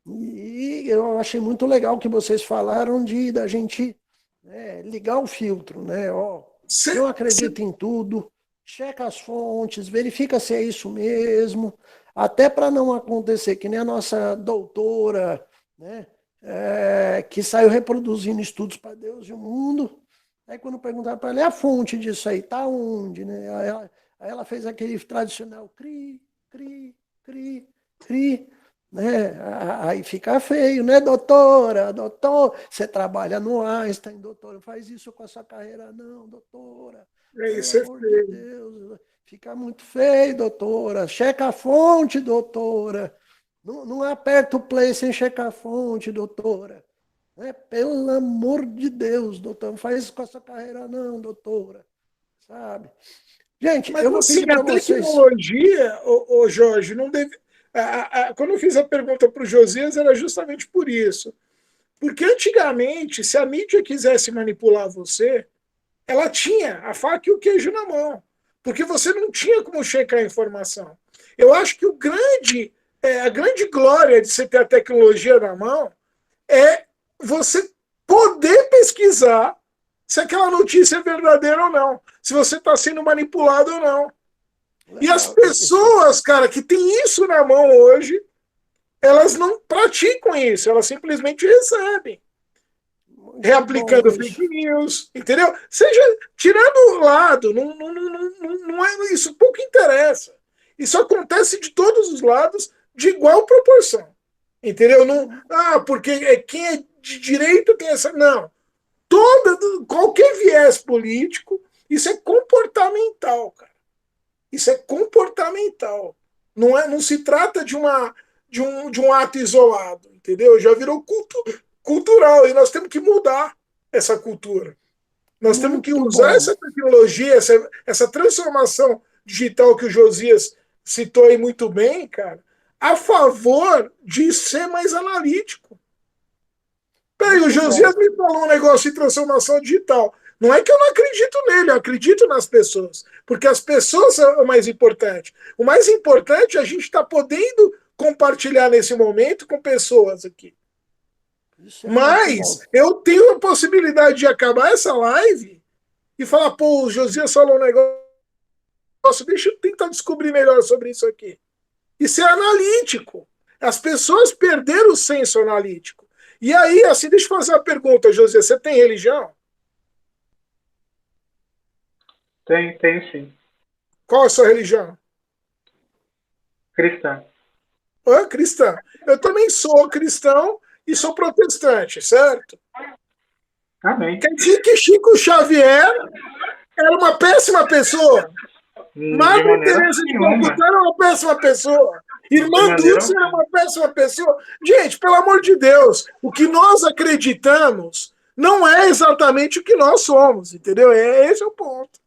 E eu achei muito legal que vocês falaram da gente, né, ligar o filtro, né? Ó, não acredita em tudo, checa as fontes, verifica se é isso mesmo, até para não acontecer que nem a nossa doutora, né, que saiu reproduzindo estudos para Deus e o mundo. Aí quando perguntaram para ela, é a fonte disso aí, tá onde? Né? Aí ela fez aquele tradicional cri, cri, cri, cri, né? Aí fica feio, né, doutora? Doutor, você trabalha no Einstein, doutora, faz isso com a sua carreira, não, doutora. Isso Pelo amor de Deus, fica muito feio, doutora. Checa a fonte, doutora. Não aperta o play sem checar a fonte, doutora. Pelo amor de Deus, doutor, não faz isso com a sua carreira, não, doutora. Sabe? Gente, Mas eu vou assim, pedir para a vocês. tecnologia, Jorge, não deve. Quando eu fiz a pergunta para o Josias, era justamente por isso. Porque antigamente, se a mídia quisesse manipular você, ela tinha a faca e o queijo na mão. Porque você não tinha como checar a informação. Eu acho que a grande glória de você ter a tecnologia na mão é você poder pesquisar se aquela notícia é verdadeira ou não, se você está sendo manipulado ou não. E as pessoas, cara, que têm isso na mão hoje, elas não praticam isso, elas simplesmente recebem. Reaplicando fake news, entendeu? Seja tirando o lado, não é isso, pouco interessa. Isso acontece de todos os lados de igual proporção. Entendeu? Não, porque quem é de direita tem essa. Não. Qualquer viés político, isso é comportamental, cara. Isso é comportamental. Não se trata de um ato isolado, entendeu? Já virou cultural e nós temos que mudar essa cultura. Nós temos que usar essa tecnologia, essa transformação digital que o Josias citou aí muito bem, cara, a favor de ser mais analítico. Peraí, o Josias me falou um negócio de transformação digital. Não é que eu não acredito nele, eu acredito nas pessoas. Porque as pessoas são o mais importante. O mais importante é a gente estar podendo compartilhar nesse momento com pessoas aqui. Mas eu tenho a possibilidade de acabar essa live e falar, pô, o Josias falou um negócio, deixa eu tentar descobrir melhor sobre isso aqui. Isso é analítico. As pessoas perderam o senso analítico. E aí, assim, deixa eu fazer uma pergunta, José. Você tem religião? Tem sim. Qual é a sua religião? Cristã. Cristã. Eu também sou cristão e sou protestante, certo? Amém. Quer dizer que Chico Xavier era uma péssima pessoa? Madre Teresa de Calcutá era uma péssima pessoa. Irmã Dulce era uma péssima pessoa. Gente, pelo amor de Deus, o que nós acreditamos não é exatamente o que nós somos, entendeu? Esse é o ponto.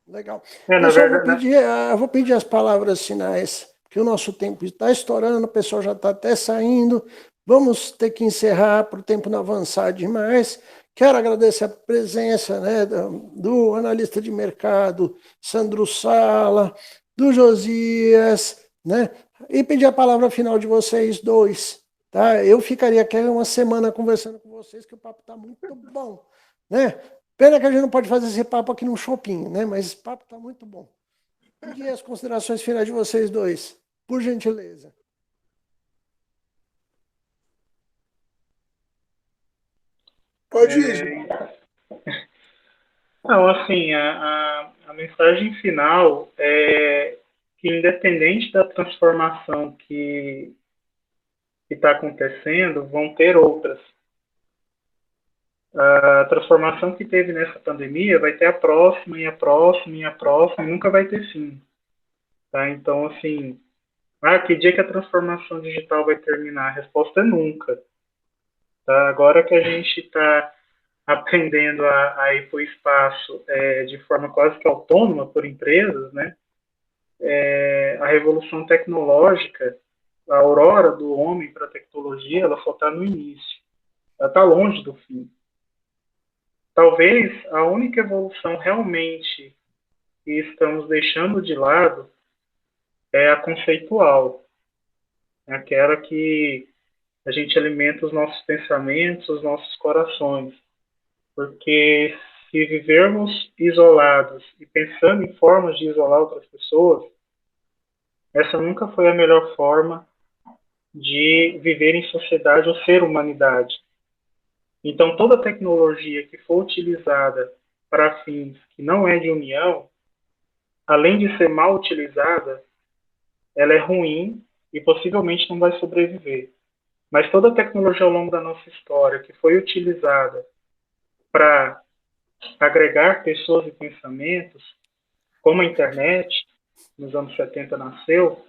Legal. Pessoal, eu vou pedir as palavras finais, que o nosso tempo está estourando, o pessoal já está até saindo. Vamos ter que encerrar para o tempo não avançar demais. Quero agradecer a presença, né, do analista de mercado, Sandro Sala, do Josias, né, e pedir a palavra final de vocês dois. Tá? Eu ficaria aqui uma semana conversando com vocês, que o papo está muito bom. Né? Pena que a gente não pode fazer esse papo aqui no shopping, né, mas esse papo está muito bom. E as considerações finais de vocês dois, por gentileza. Pode ir, Gil. Não, assim, a mensagem final é que, independente da transformação que está acontecendo, vão ter outras. A transformação que teve nessa pandemia vai ter a próxima, e a próxima, e a próxima, e nunca vai ter fim. Tá? Então, assim, que dia que a transformação digital vai terminar? A resposta é nunca. Tá? Agora que a gente está aprendendo a ir para o espaço de forma quase que autônoma por empresas, né? A revolução tecnológica, a aurora do homem para a tecnologia, ela só está no início. Ela está longe do fim. Talvez a única evolução realmente que estamos deixando de lado é a conceitual. É aquela que a gente alimenta os nossos pensamentos, os nossos corações. Porque se vivermos isolados e pensando em formas de isolar outras pessoas, essa nunca foi a melhor forma de viver em sociedade ou ser humanidade. Então, toda tecnologia que for utilizada para fins que não é de união, além de ser mal utilizada, ela é ruim e possivelmente não vai sobreviver. Mas toda tecnologia ao longo da nossa história que foi utilizada para agregar pessoas e pensamentos, como a internet, nos anos 70 nasceu,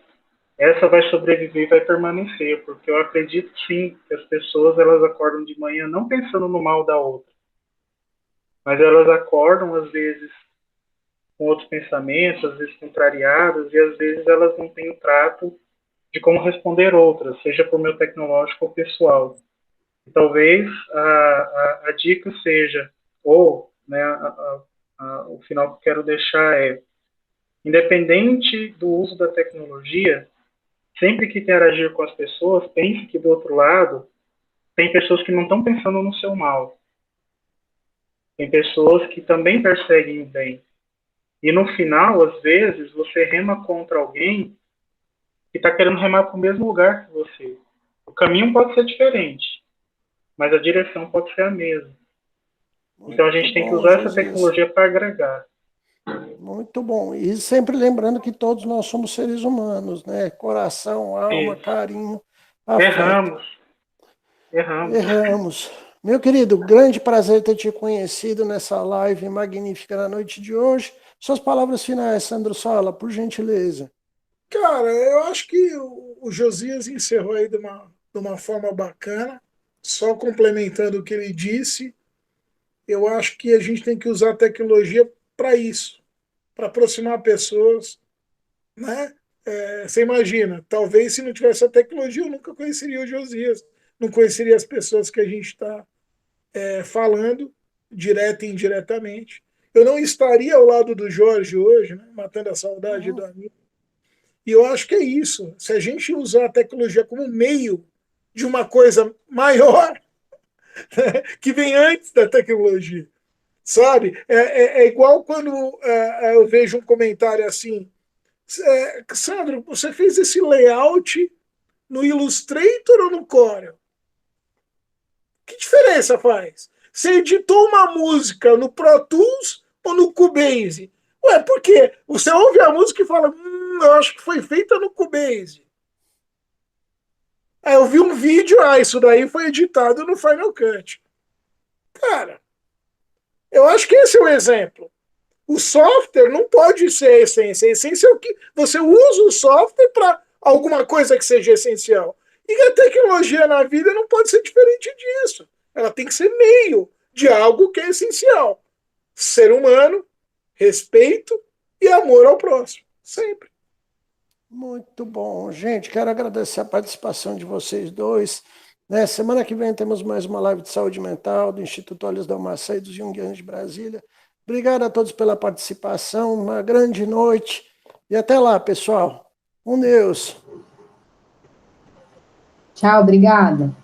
essa vai sobreviver e vai permanecer, porque eu acredito sim que as pessoas elas acordam de manhã não pensando no mal da outra, mas elas acordam às vezes com outros pensamentos, às vezes contrariadas, e às vezes elas não têm o trato de como responder outras, seja por meio tecnológico ou pessoal. E talvez a dica seja, ou né, o final que eu quero deixar é, independente do uso da tecnologia, sempre que interagir com as pessoas, pense que do outro lado tem pessoas que não estão pensando no seu mal. Tem pessoas que também perseguem o bem. E no final, às vezes, você rema contra alguém que está querendo remar para o mesmo lugar que você. O caminho pode ser diferente, mas a direção pode ser a mesma. Então a gente tem que usar essa tecnologia para agregar. Muito bom. E sempre lembrando que todos nós somos seres humanos, né? Coração, alma, carinho, afeto. Erramos. Meu querido, grande prazer ter te conhecido nessa live magnífica na noite de hoje. Suas palavras finais, Sandro Sala, por gentileza. Cara, eu acho que o Josias encerrou aí de uma forma bacana, só complementando o que ele disse. Eu acho que a gente tem que usar a tecnologia para isso, para aproximar pessoas, né? Você imagina, talvez se não tivesse a tecnologia, eu nunca conheceria o Josias, não conheceria as pessoas que a gente está falando, direta e indiretamente. Eu não estaria ao lado do Jorge hoje, né, matando a saudade do amigo. E eu acho que é isso. Se a gente usar a tecnologia como meio de uma coisa maior, né, que vem antes da tecnologia, sabe? É igual quando eu vejo um comentário assim, Sandro, você fez esse layout no Illustrator ou no Corel? Que diferença faz? Você editou uma música no Pro Tools ou no Cubase? Ué, por quê? Você ouve a música e fala, eu acho que foi feita no Cubase. Aí eu vi um vídeo, isso daí foi editado no Final Cut. Cara, eu acho que esse é o exemplo. O software não pode ser a essência. A essência é o que você usa o software para alguma coisa que seja essencial. E a tecnologia na vida não pode ser diferente disso. Ela tem que ser meio de algo que é essencial. Ser humano, respeito e amor ao próximo. Sempre. Muito bom. Gente, quero agradecer a participação de vocês dois. Né? Semana que vem temos mais uma live de saúde mental do Instituto Olhos da Almacém e dos Jungianos de Brasília. Obrigado a todos pela participação. Uma grande noite. E até lá, pessoal. Com Deus. Tchau, obrigada.